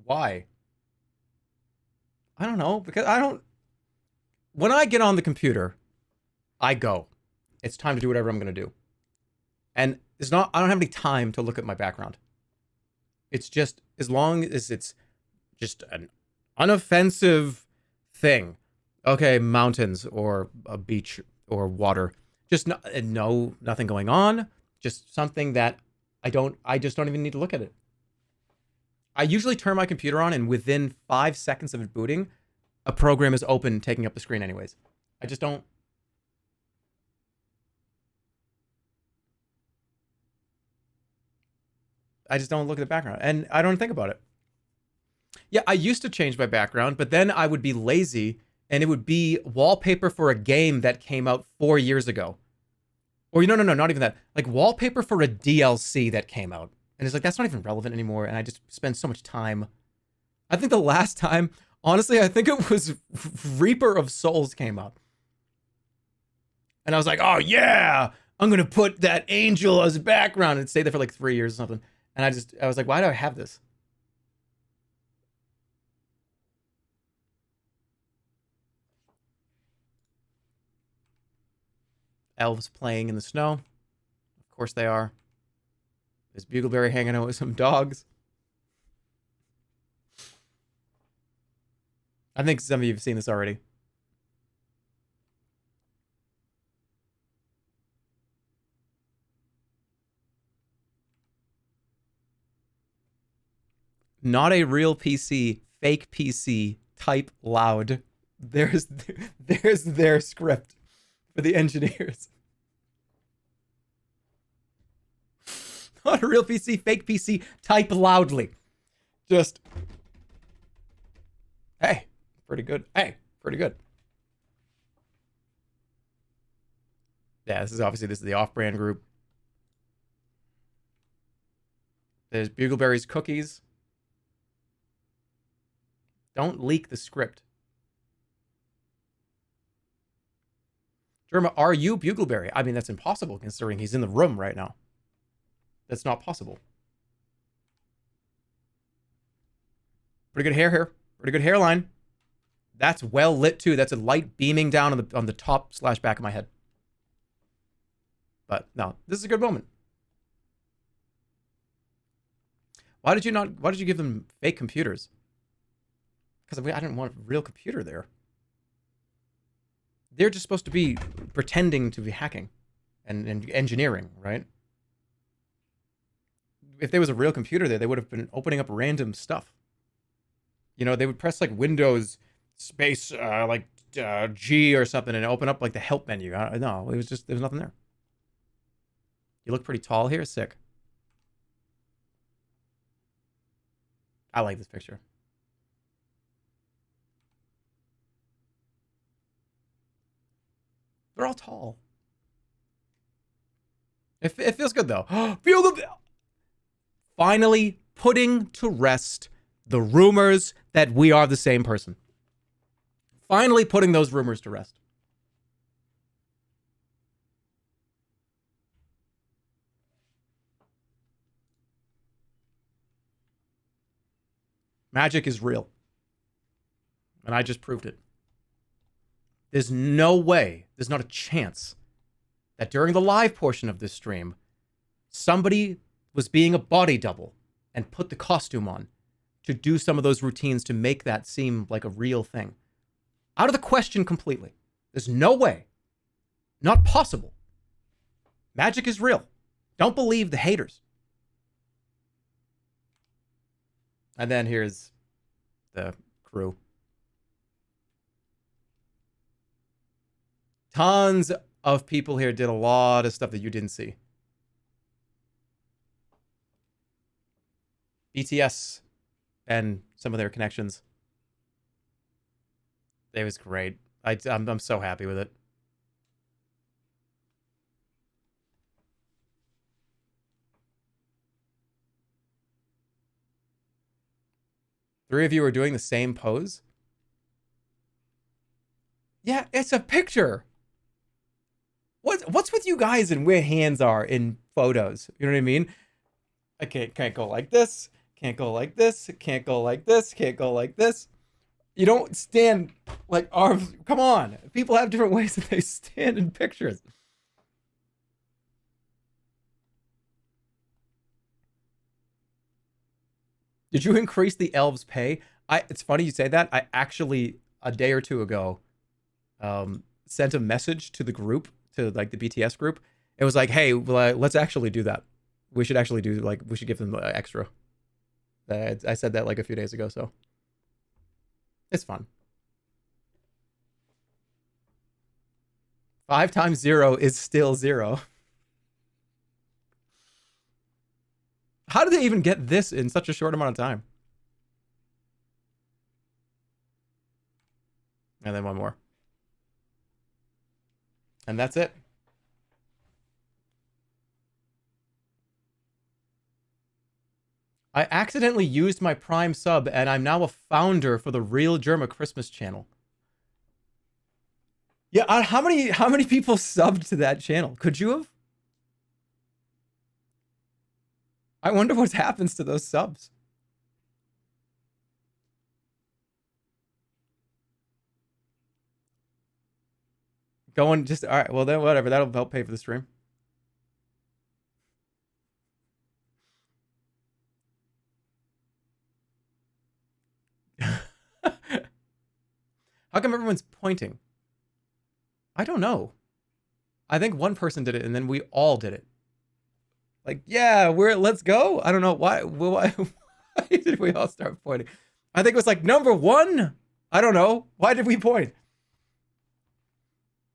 Why? I don't know, because when I get on the computer, I go. It's time to do whatever I'm going to do. And I don't have any time to look at my background. It's just, as long as it's just an unoffensive thing. Okay, mountains or a beach or water. Just nothing going on. Just something that I just don't even need to look at it. I usually turn my computer on and within 5 seconds of it booting, a program is open taking up the screen anyways. I just don't. I just don't look at the background and I don't think about it. Yeah, I used to change my background, but then I would be lazy and it would be wallpaper for a game that came out 4 years ago. Or no, not even that. Like wallpaper for a DLC that came out. And it's like, that's not even relevant anymore. And I just spend so much time. I think the last time, honestly, I think it was Reaper of Souls came out. And I was like, oh yeah, I'm going to put that angel as a background and stay there for like 3 years or something. And I was like, why do I have this? Elves playing in the snow. Of course they are. There's Bugleberry hanging out with some dogs. I think some of you have seen this already. Not a real PC, fake PC, type loud. There's their script for the engineers. Not a real PC, fake PC, type loudly. Just, hey, pretty good. Hey, pretty good. Yeah, this is the off-brand group. There's Bugleberry's cookies. Don't leak the script. Jerma, are you Bugleberry? I mean, that's impossible considering he's in the room right now. That's not possible. Pretty good hair here. Pretty good hairline. That's well lit too. That's a light beaming down on the top / back of my head. But no, this is a good moment. Why did you give them fake computers? Because I didn't want a real computer there. They're just supposed to be pretending to be hacking and engineering, right? If there was a real computer there, they would have been opening up random stuff. You know, they would press like Windows space G or something and open up like the help menu. No, there was nothing there. You look pretty tall here. Sick. I like this picture. They're all tall. It feels good though. Finally putting to rest the rumors that we are the same person. Finally putting those rumors to rest. Magic is real. And I just proved it. There's no way, there's not a chance that during the live portion of this stream, somebody was being a body double and put the costume on to do some of those routines to make that seem like a real thing. Out of the question completely. There's no way. Not possible. Magic is real. Don't believe the haters. And then here's the crew. Tons of people here did a lot of stuff that you didn't see. BTS and some of their connections. It was great. I'm so happy with it. Three of you are doing the same pose? Yeah, it's a picture. What's with you guys and where hands are in photos? You know what I mean? I can't go like this. Can't go like this. Can't go like this. Can't go like this. You don't stand like arms. Come on. People have different ways that they stand in pictures. Did you increase the elves' pay? It's funny you say that. I actually, a day or two ago, sent a message to the group, to like the BTS group. It was like, hey, let's actually do that. We should actually do, like, we should give them extra. I said that like a few days ago, so it's fun. 5 times 0 is still 0. How did they even get this in such a short amount of time? And then one more. And that's it. I accidentally used my Prime sub, and I'm now a founder for the Real Jerma Christmas channel. Yeah, how many people subbed to that channel? Could you have? I wonder what happens to those subs. Going just all right. Well, then whatever. That'll help pay for the stream. How come everyone's pointing? I don't know. I think one person did it, and then we all did it. Like, yeah, let's go. I don't know why. Why did we all start pointing? I think it was like number 1. I don't know. Why did we point?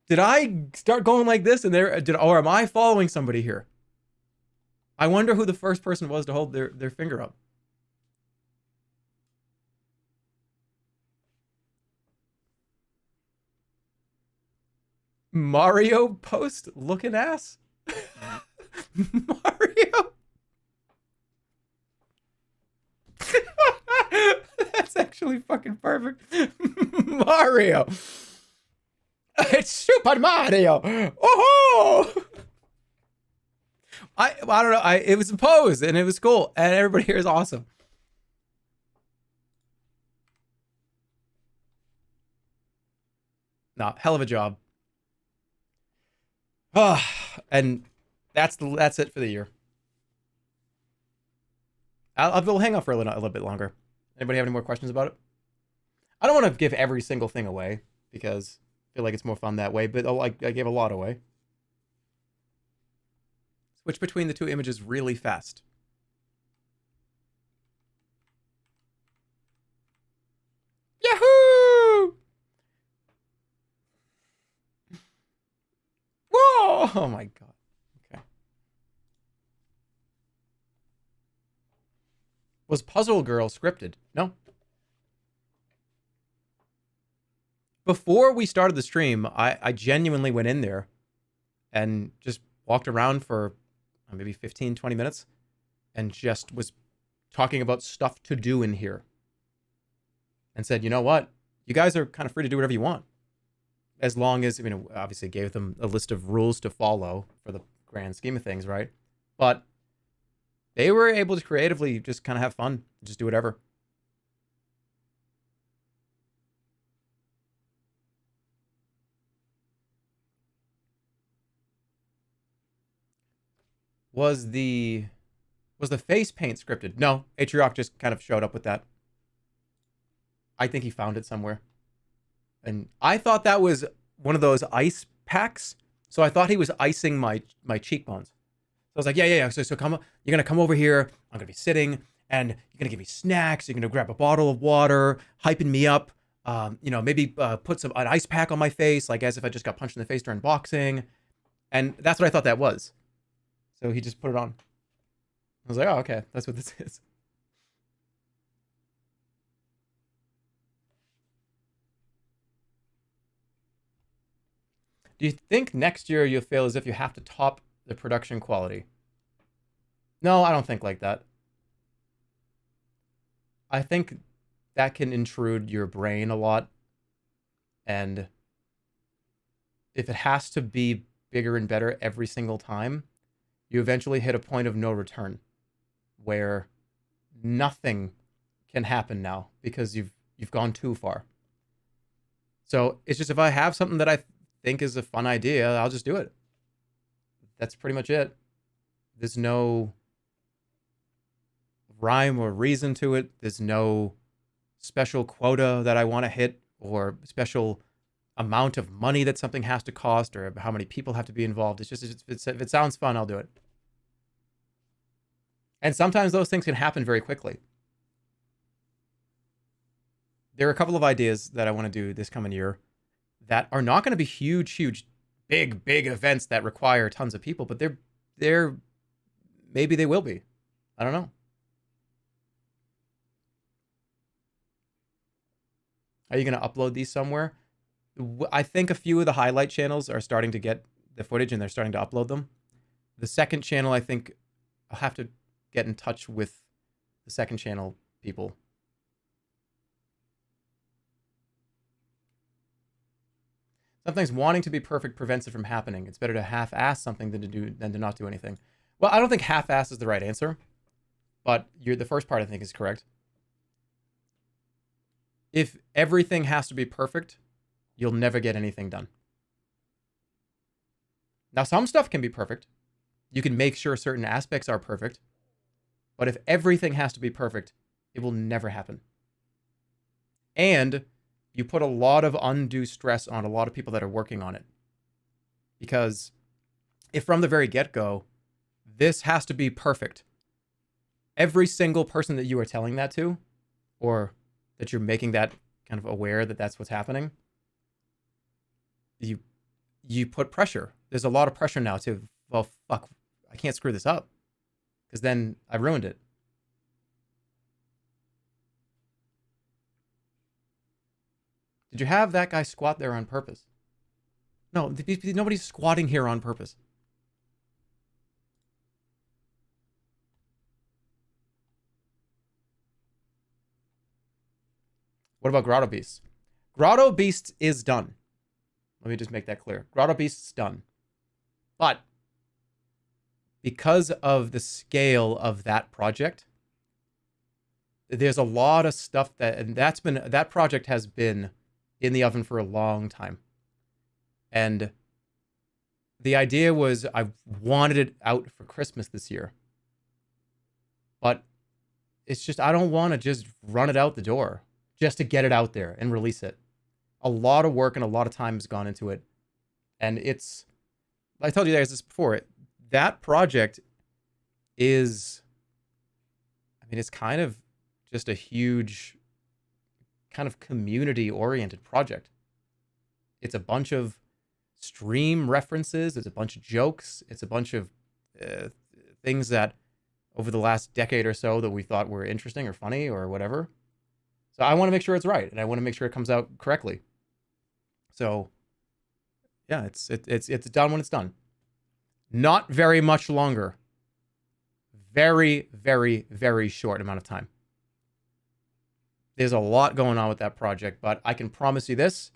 Did I start going like this and or am I following somebody here? I wonder who the first person was to hold their finger up. Mario post looking ass? Mario? That's actually fucking perfect. Mario. It's Super Mario. Oh! I don't know. It was a pose and it was cool and everybody here is awesome. Nah, hell of a job. And that's it for the year. We'll hang on for a little bit longer. Anybody have any more questions about it? I don't want to give every single thing away because I feel like it's more fun that way, but I gave a lot away. Switch between the two images really fast. Yahoo! Whoa! Oh my god. Okay. Was Puzzle Girl scripted? No. Before we started the stream, I genuinely went in there and just walked around for maybe 15, 20 minutes and just was talking about stuff to do in here. And said, you know what? You guys are kind of free to do whatever you want. As long as, obviously gave them a list of rules to follow for the grand scheme of things, right? But they were able to creatively just kind of have fun, just do whatever. Was the face paint scripted? No, Atrioc just kind of showed up with that. I think he found it somewhere. And I thought that was one of those ice packs. So I thought he was icing my cheekbones. So I was like, yeah. So come, you're going to come over here. I'm going to be sitting and you're going to give me snacks. You're going to grab a bottle of water, hyping me up. Maybe put an ice pack on my face, like as if I just got punched in the face during boxing. And that's what I thought that was. So he just put it on. I was like, oh, okay. That's what this is. Do you think next year you'll feel as if you have to top the production quality? No, I don't think like that. I think that can intrude your brain a lot. And if it has to be bigger and better every single time, you eventually hit a point of no return where nothing can happen now because you've gone too far. So it's just, if I have something that I think is a fun idea, I'll just do it. That's pretty much it. There's no rhyme or reason to it. There's no special quota that I want to hit or special amount of money that something has to cost or how many people have to be involved. It's just, if it sounds fun, I'll do it. And sometimes those things can happen very quickly. There are a couple of ideas that I want to do this coming year that are not going to be huge, big events that require tons of people, but they're maybe they will be. I don't know. Are you going to upload these somewhere? I think a few of the highlight channels are starting to get the footage and they're starting to upload them. The second channel, I think I'll have to get in touch with the second channel people. Sometimes wanting to be perfect prevents it from happening. It's better to half-ass something than to not do anything. Well, I don't think half-ass is the right answer, but the first part I think is correct. If everything has to be perfect, you'll never get anything done. Now, some stuff can be perfect. You can make sure certain aspects are perfect. But if everything has to be perfect, it will never happen. And you put a lot of undue stress on a lot of people that are working on it. Because if from the very get-go, this has to be perfect, every single person that you are telling that to, or that you're making that kind of aware that that's what's happening, you put pressure. There's a lot of pressure now to, well, fuck, I can't screw this up, because then I ruined it. Did you have that guy squat there on purpose? No, nobody's squatting here on purpose. What about Grotto Beasts? Grotto Beasts is done. Let me just make that clear. Grotto Beasts done. But because of the scale of that project, there's a lot of stuff that project has been in the oven for a long time. And the idea was I wanted it out for Christmas this year. But it's just, I don't want to just run it out the door just to get it out there and release it. A lot of work and a lot of time has gone into it. And it's, I told you guys this before, that project is, I mean, it's kind of just a huge kind of community-oriented project. It's a bunch of stream references. It's a bunch of jokes. It's a bunch of things that over the last decade or so that we thought were interesting or funny or whatever. So I want to make sure it's right, and I want to make sure it comes out correctly. So yeah, it's done when it's done. Not very much longer. Very, very, very short amount of time. There's a lot going on with that project, but I can promise you this.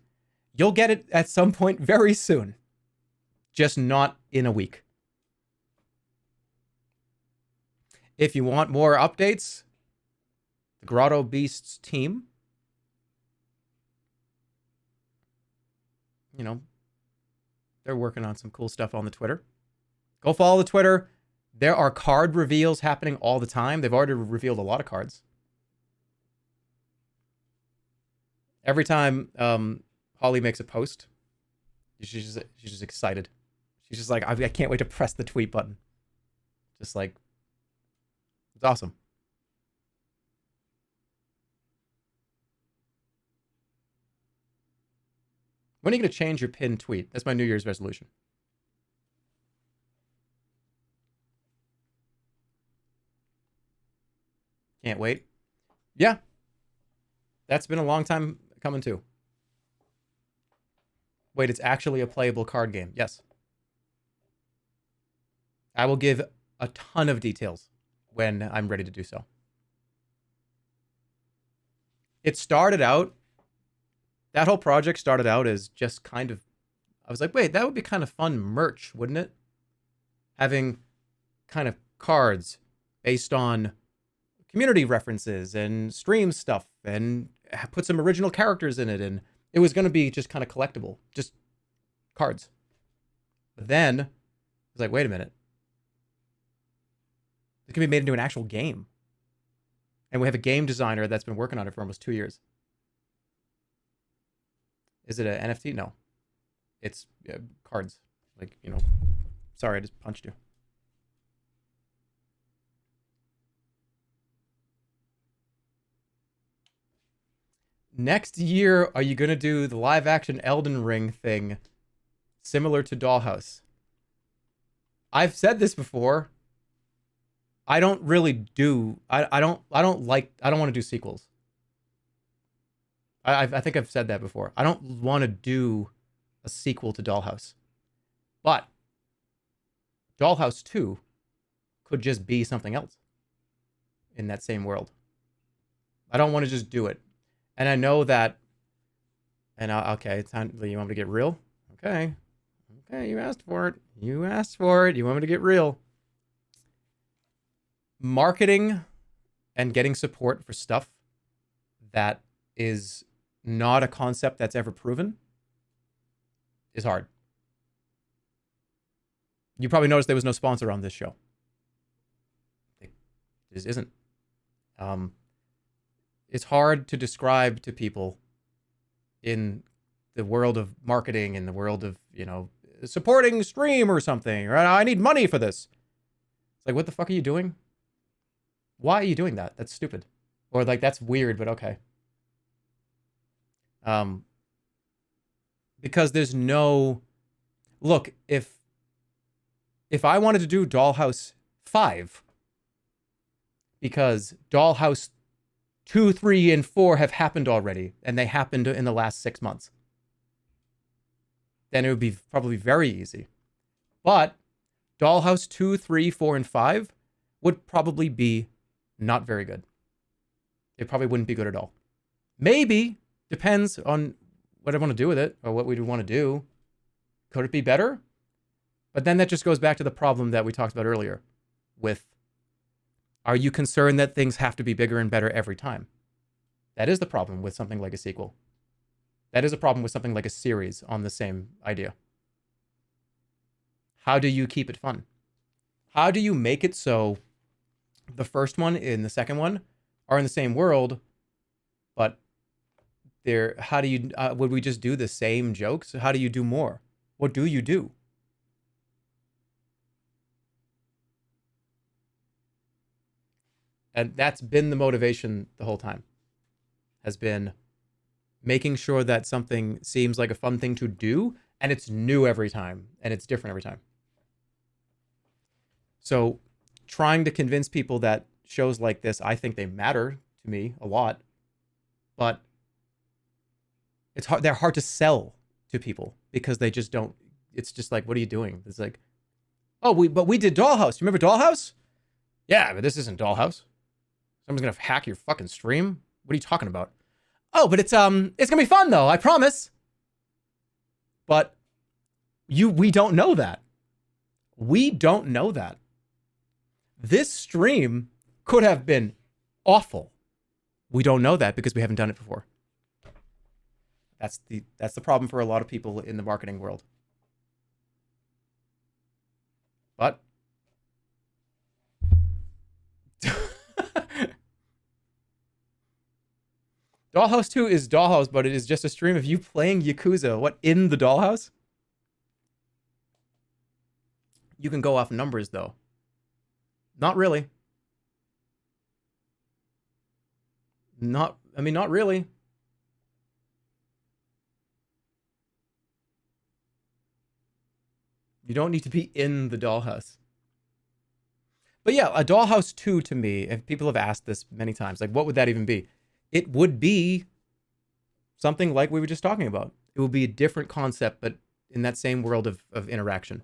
You'll get it at some point very soon. Just not in a week. If you want more updates, the Grotto Beasts team, you know, they're working on some cool stuff on the Twitter. Go follow the Twitter. There are card reveals happening all the time. They've already revealed a lot of cards. Every time Holly makes a post, she's just excited. She's just like, I can't wait to press the tweet button. Just like, it's awesome. When are you going to change your pinned tweet? That's my New Year's resolution. Can't wait. Yeah. That's been a long time coming too. Wait, it's actually a playable card game. Yes. I will give a ton of details when I'm ready to do so. It started out, that whole project started out as just kind of, I was like, wait, that would be kind of fun merch, wouldn't it? Having kind of cards based on community references and stream stuff and put some original characters in it. And it was going to be just kind of collectible, just cards. But then I was like, wait a minute. It can be made into an actual game. And we have a game designer that's been working on it for almost 2 years. Is it an NFT? No. It's cards. Like, you know, sorry, I just punched you. Next year, are you going to do the live action Elden Ring thing similar to Dollhouse? I've said this before. I don't really do, I don't want to do sequels. I think I've said that before. I don't want to do a sequel to Dollhouse. But Dollhouse 2 could just be something else in that same world. I don't want to just do it. And I know that, and okay, it's time, you want me to get real? Okay, you asked for it. You asked for it. You want me to get real. Marketing and getting support for stuff that is not a concept that's ever proven is hard. You probably noticed there was no sponsor on this show. It just isn't. It's hard to describe to people in the world of marketing, in the world of, you know, supporting stream or something, right? I need money for this. It's like, what the fuck are you doing? Why are you doing that? That's stupid. Or like, that's weird, but okay. Because there's no, look, if I wanted to do Dollhouse 5, because Dollhouse 2, 3, and 4 have happened already, and they happened in the last 6 months, then it would be probably very easy. But Dollhouse 2, 3, 4, and 5 would probably be not very good. It probably wouldn't be good at all. Maybe, depends on what I want to do with it, or what we want to do. Could it be better? But then that just goes back to the problem that we talked about earlier with, are you concerned that things have to be bigger and better every time? That is the problem with something like a sequel. That is a problem with something like a series on the same idea. How do you keep it fun? How do you make it so the first one and the second one are in the same world, but how do you, would we just do the same jokes? How do you do more? What do you do? And that's been the motivation the whole time, has been making sure that something seems like a fun thing to do, and it's new every time, and it's different every time. So trying to convince people that shows like this, I think they matter to me a lot, but it's hard. They're hard to sell to people because they just don't, it's just like, what are you doing? It's like, oh, but we did Dollhouse. You remember Dollhouse? Yeah, but this isn't Dollhouse. Someone's gonna hack your fucking stream? What are you talking about? Oh, but it's gonna be fun though, I promise. But we don't know that. We don't know that. This stream could have been awful. We don't know that because we haven't done it before. That's the problem for a lot of people in the marketing world. But Dollhouse 2 is Dollhouse, but it is just a stream of you playing Yakuza. What, in the Dollhouse? You can go off numbers, though. Not really. Not really. You don't need to be in the Dollhouse. But yeah, a Dollhouse 2 to me, if people have asked this many times, like, what would that even be? It would be something like we were just talking about. It would be a different concept, but in that same world of interaction.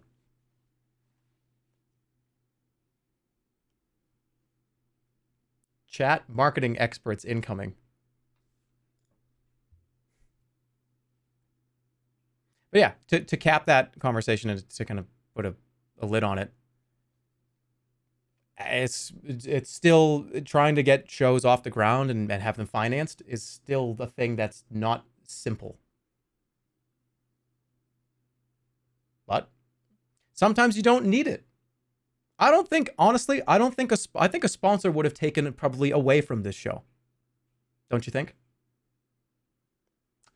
Chat marketing experts incoming. But yeah, to cap that conversation and to kind of put a lid on it, it's still trying to get shows off the ground and have them financed is still the thing that's not simple. But sometimes you don't need it. I don't think, honestly, I think a sponsor would have taken it probably away from this show. Don't you think?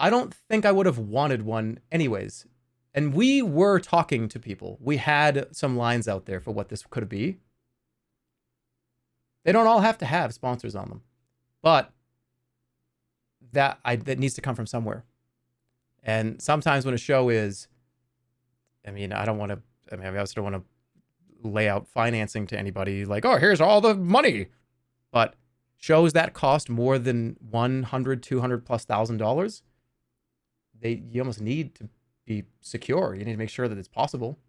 I don't think I would have wanted one anyways. And we were talking to people. We had some lines out there for what this could be. They don't all have to have sponsors on them. But that needs to come from somewhere. And sometimes when a show is, I also don't want to lay out financing to anybody like, oh, here's all the money. But shows that cost more than $100, $200 plus $1,000, you almost need to be secure. You need to make sure that it's possible.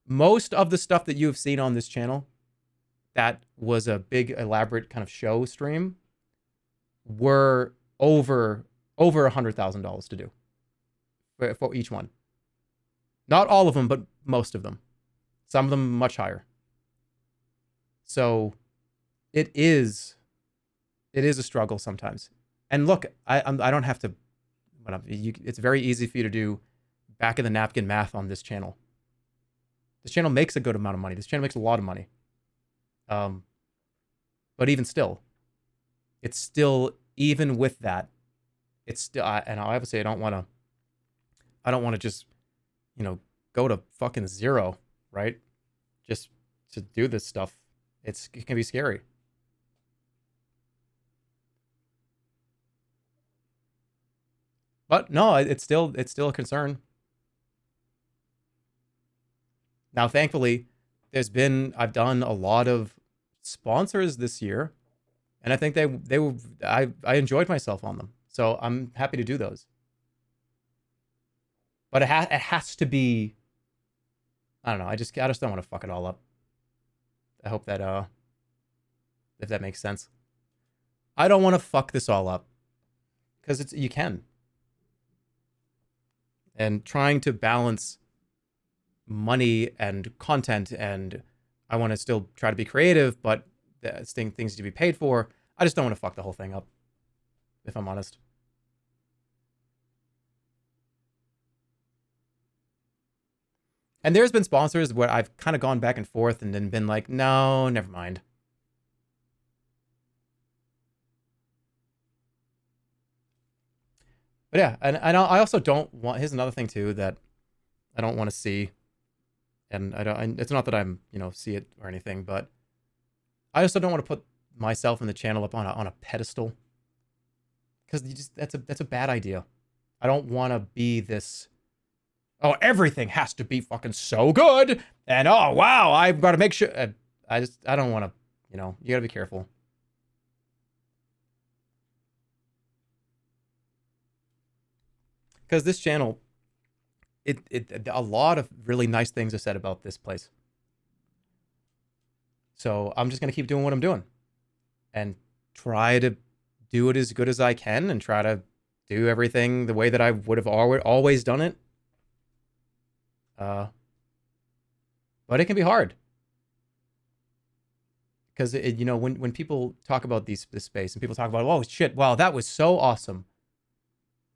Most of the stuff that you have seen on this channel that was a big, elaborate kind of show stream were over $100,000 to do for each one. Not all of them, but most of them. Some of them much higher. So it is a struggle sometimes. And look, I don't have to. It's very easy for you to do back of the napkin math on this channel. This channel makes a good amount of money. This channel makes a lot of money. But even still, it's still, even with that, it's still, and obviously I don't want to just, go to fucking zero, right? Just to do this stuff. It can be scary. But no, it's still a concern. Now, thankfully, I've done a lot of sponsors this year, and I think I enjoyed myself on them. So I'm happy to do those. But it has to be, I don't know, I just don't want to fuck it all up. I hope that if that makes sense. I don't want to fuck this all up, because you can. And trying to balance money and content, and I want to still try to be creative, but things to be paid for. I just don't want to fuck the whole thing up, if I'm honest. And there's been sponsors where I've kind of gone back and forth and then been like, no, never mind. But yeah, and I also don't want, here's another thing too that I don't want to see. And it's not that I'm, see it or anything, but I also don't want to put myself and the channel up on a pedestal, because that's a bad idea. I don't want to be this, oh, everything has to be fucking so good, and oh wow, I've got to make sure. I don't want to, you got to be careful. Because this channel, a lot of really nice things are said about this place. So I'm just going to keep doing what I'm doing and try to do it as good as I can and try to do everything the way that I would have always done it. But it can be hard. Because, when people talk about this space and people talk about, oh shit, wow, that was so awesome.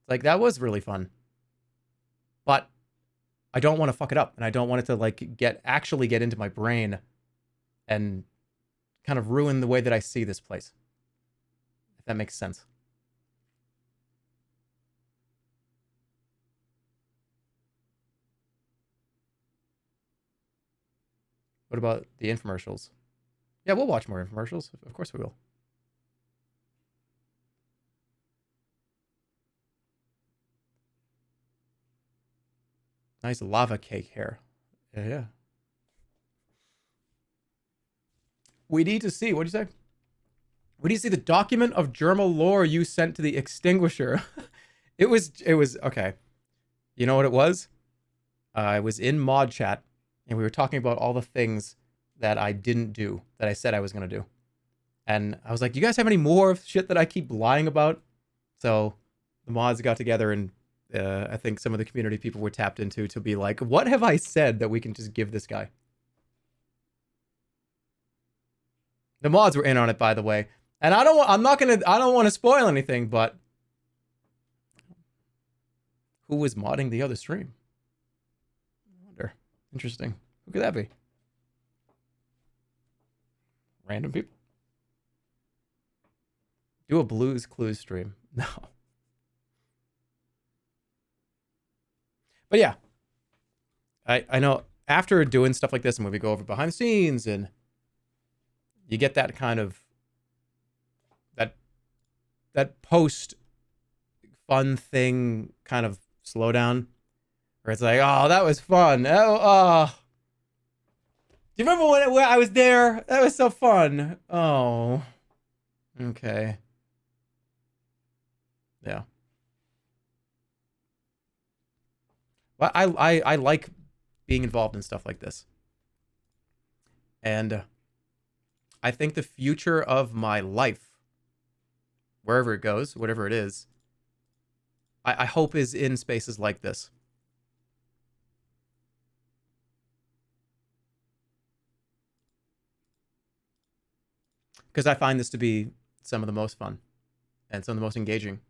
Like, that was really fun. But I don't want to fuck it up, and I don't want it to actually get into my brain and kind of ruin the way that I see this place. That makes sense. What about the infomercials? Yeah, we'll watch more infomercials. Of course we will. Nice lava cake hair. Yeah. We need to see. What did you say? We need to see the document of Jerma lore you sent to the extinguisher. It was okay. You know what it was? I was in mod chat and we were talking about all the things that I didn't do that I said I was going to do. And I was like, "Do you guys have any more shit that I keep lying about?" So the mods got together and I think some of the community people were tapped into to be like, "What have I said that we can just give this guy?" The mods were in on it, by the way. And I don't want to spoil anything, but who was modding the other stream? I wonder. Interesting. Who could that be? Random people? Do a Blues Clues stream. No. But yeah. I know after doing stuff like this and when we go over behind the scenes and you get that kind of that post fun thing kind of slowdown where it's like, oh, that was fun. Oh. Do you remember when I was there? That was so fun. Oh. Okay. Yeah. Well, I like being involved in stuff like this. And I think the future of my life, wherever it goes, whatever it is, I hope is in spaces like this. Because I find this to be some of the most fun and some of the most engaging.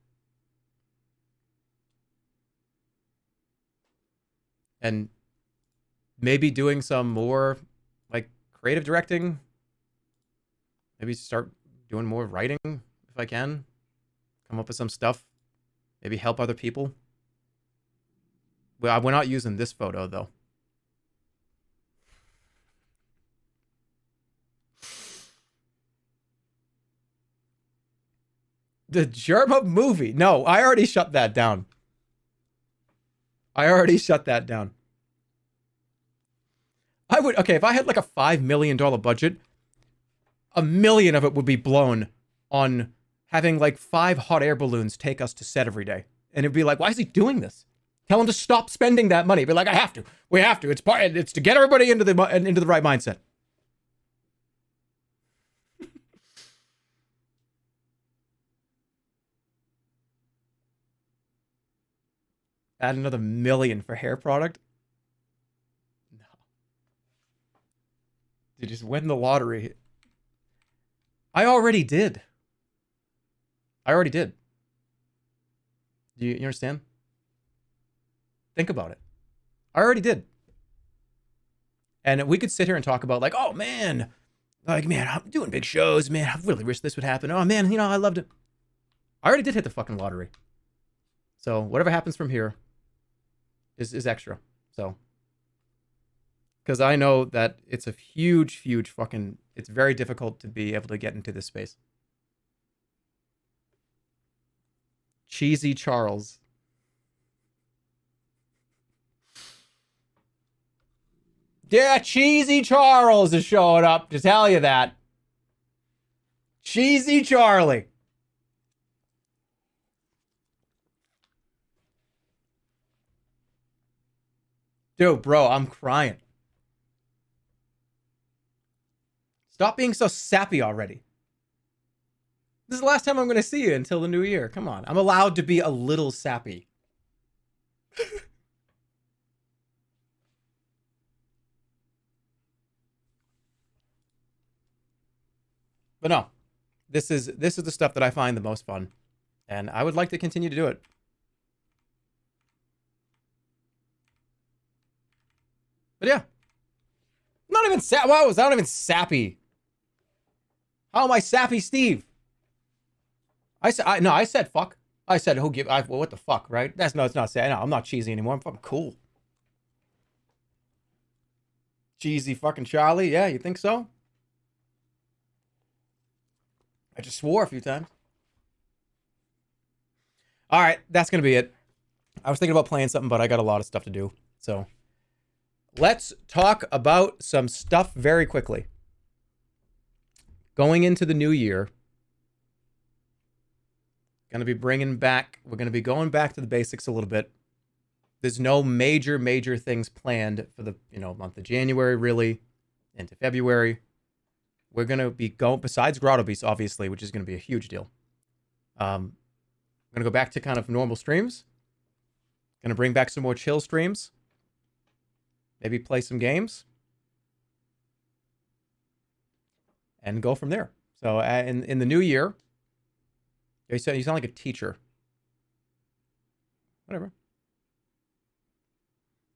And maybe doing some more like creative directing. Maybe start doing more writing if I can. Come up with some stuff. Maybe help other people. Well, we're not using this photo, though. The Jerma movie. No, I already shut that down. I would, okay, if I had like a $5 million budget, $1 million of it would be blown on having like 5 hot air balloons take us to set every day. And it'd be like, why is he doing this? Tell him to stop spending that money. Be like, I have to. We have to. It's to get everybody into the right mindset. Add another $1 million for hair product? No. You just win the lottery. I already did. Do you understand? Think about it. I already did. And we could sit here and talk about like, oh man, I'm doing big shows, man. I really wish this would happen. Oh man, I loved it. I already did hit the fucking lottery. So whatever happens from here is extra. So, because I know that it's a huge fucking, it's very difficult to be able to get into this space. Cheesy Charles. Yeah, Cheesy Charles is showing up to tell you that. Cheesy Charlie. Dude, bro, I'm crying. Stop being so sappy already. This is the last time I'm going to see you until the new year. Come on. I'm allowed to be a little sappy. But no, this is the stuff that I find the most fun, and I would like to continue to do it. But yeah, not even wow, was not even sappy. How am I sappy, Steve? No, I said fuck. I said who give. Well, what the fuck, right? That's no, it's not saying. No, I'm not cheesy anymore. I'm fucking cool. Cheesy fucking Charlie. Yeah, you think so? I just swore a few times. All right, that's gonna be it. I was thinking about playing something, but I got a lot of stuff to do. So let's talk about some stuff very quickly. Going into the new year, we're going to be going back to the basics a little bit. There's no major things planned for the, month of January, really, into February. We're going to be going, besides Grotto Beast, obviously, which is going to be a huge deal. We're going to go back to kind of normal streams. Going to bring back some more chill streams. Maybe play some games. And go from there. So in the new year, you sound like a teacher. Whatever.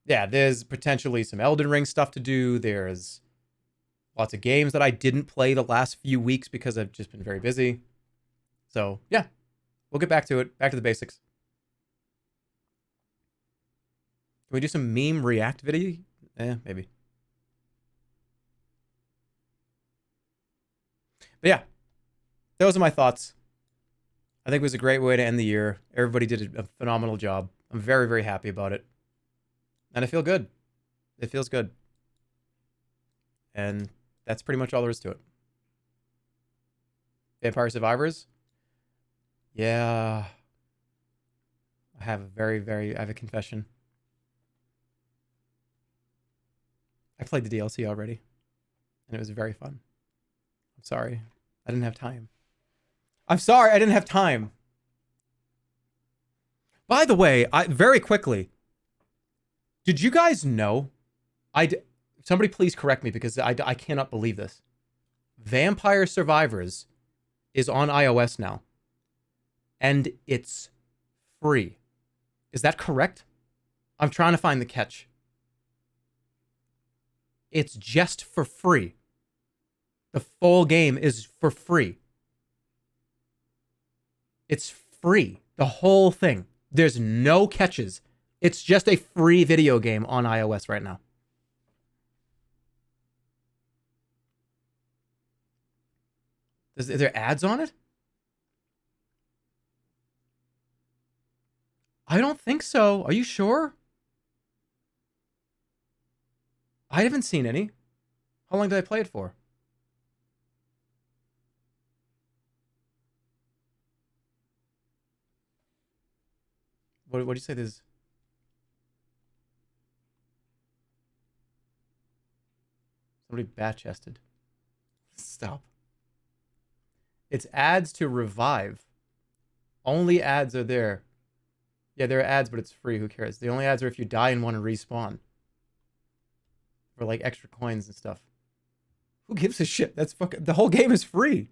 Yeah, there's potentially some Elden Ring stuff to do. There's lots of games that I didn't play the last few weeks because I've just been very busy. So, yeah, we'll get back to it. Back to the basics. Can we do some meme react video? Maybe. But yeah, those are my thoughts. I think it was a great way to end the year. Everybody did a phenomenal job. I'm very, very happy about it. And I feel good. It feels good. And that's pretty much all there is to it. Vampire Survivors? Yeah. I have a confession. I played the DLC already. And it was very fun. I'm sorry. I didn't have time. I'm sorry, I didn't have time. By the way, very quickly, did you guys know? Somebody please correct me because I cannot believe this. Vampire Survivors is on iOS now. And it's free. Is that correct? I'm trying to find the catch. It's just for free. The full game is for free. It's free. The whole thing. There's no catches. It's just a free video game on iOS right now. Is there ads on it? I don't think so. Are you sure? I haven't seen any. How long did I play it for? What do you say this? Somebody bat-chested. Stop. It's ads to revive. Only ads are there. Yeah, there are ads, but it's free. Who cares? The only ads are if you die and want to respawn. For like extra coins and stuff. Who gives a shit? That's fucking... The whole game is free.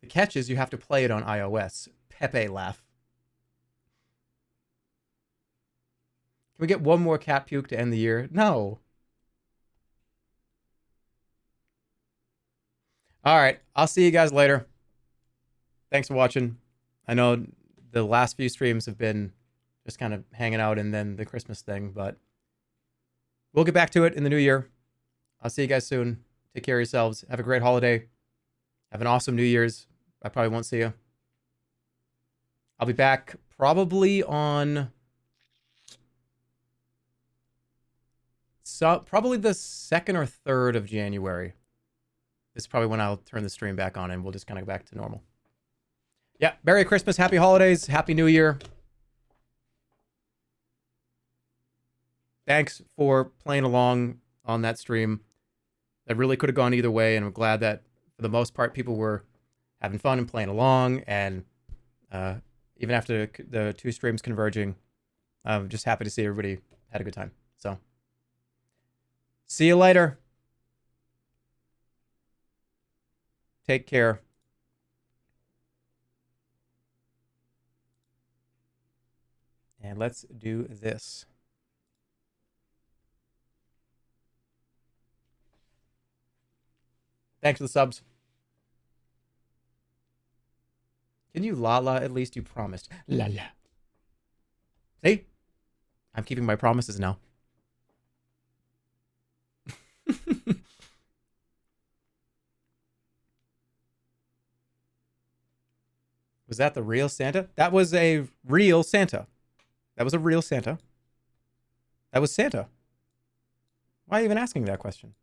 The catch is you have to play it on iOS. Pepe laugh. Can we get one more cat puke to end the year? No. All right. I'll see you guys later. Thanks for watching. I know the last few streams have been just kind of hanging out and then the Christmas thing, but we'll get back to it in the new year. I'll see you guys soon. Take care of yourselves. Have a great holiday. Have an awesome New Year's. I probably won't see you. I'll be back probably on... probably the 2nd or 3rd of January. This is probably when I'll turn the stream back on and we'll just kind of go back to normal. Yeah, Merry Christmas, Happy Holidays, Happy New Year. Thanks for playing along on that stream. That really could have gone either way, and I'm glad that for the most part people were having fun and playing along, and even after the 2 streams converging, I'm just happy to see everybody had a good time. So, see you later. Take care. And let's do this. Thanks for the subs. Can you la at least? You promised. La. See? I'm keeping my promises now. Was that the real Santa? That was a real Santa. That was a real Santa. That was Santa. Why are you even asking that question?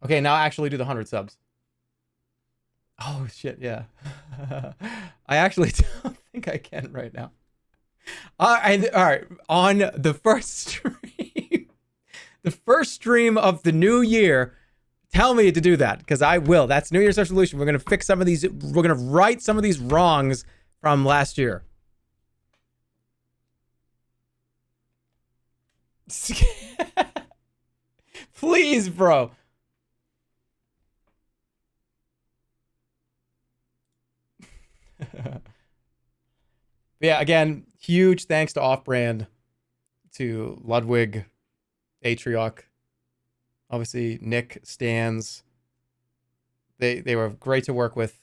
Okay, now actually do the 100 subs. Oh, shit, yeah. I actually don't think I can right now. All right, on the first stream, the first stream of the new year, tell me to do that, because I will. That's New Year's resolution. We're going to fix some of these. We're going to right some of these wrongs from last year. Please, bro. Yeah, again, huge thanks to Off-Brand, to Ludwig, Atrioc, obviously Nick, Stans. They were great to work with.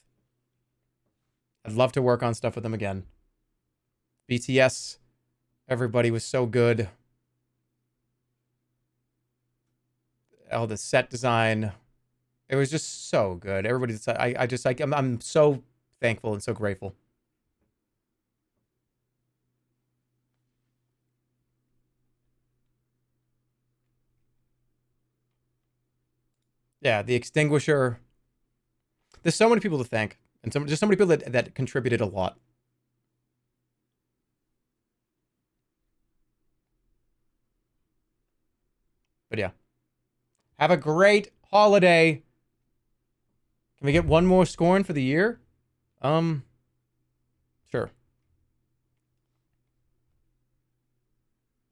I'd love to work on stuff with them again. BTS, everybody was so good. Oh, the set design, it was just so good. Everybody, I'm so thankful and so grateful. Yeah, the extinguisher. There's so many people to thank, and just so many people that contributed a lot. But yeah, have a great holiday. Can we get one more scorn for the year? Sure.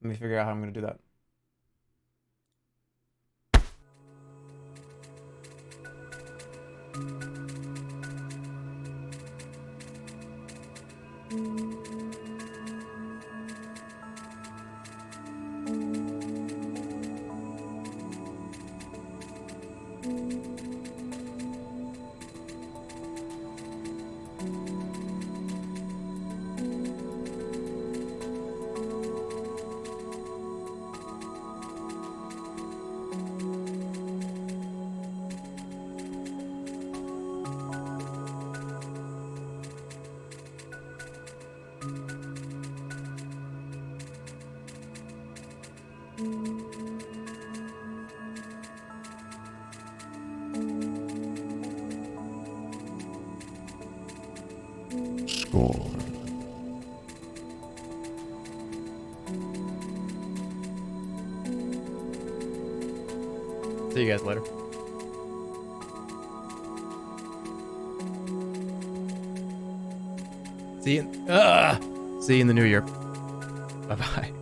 Let me figure out how I'm going to do that. See you guys later. See you in the new year. Bye-bye.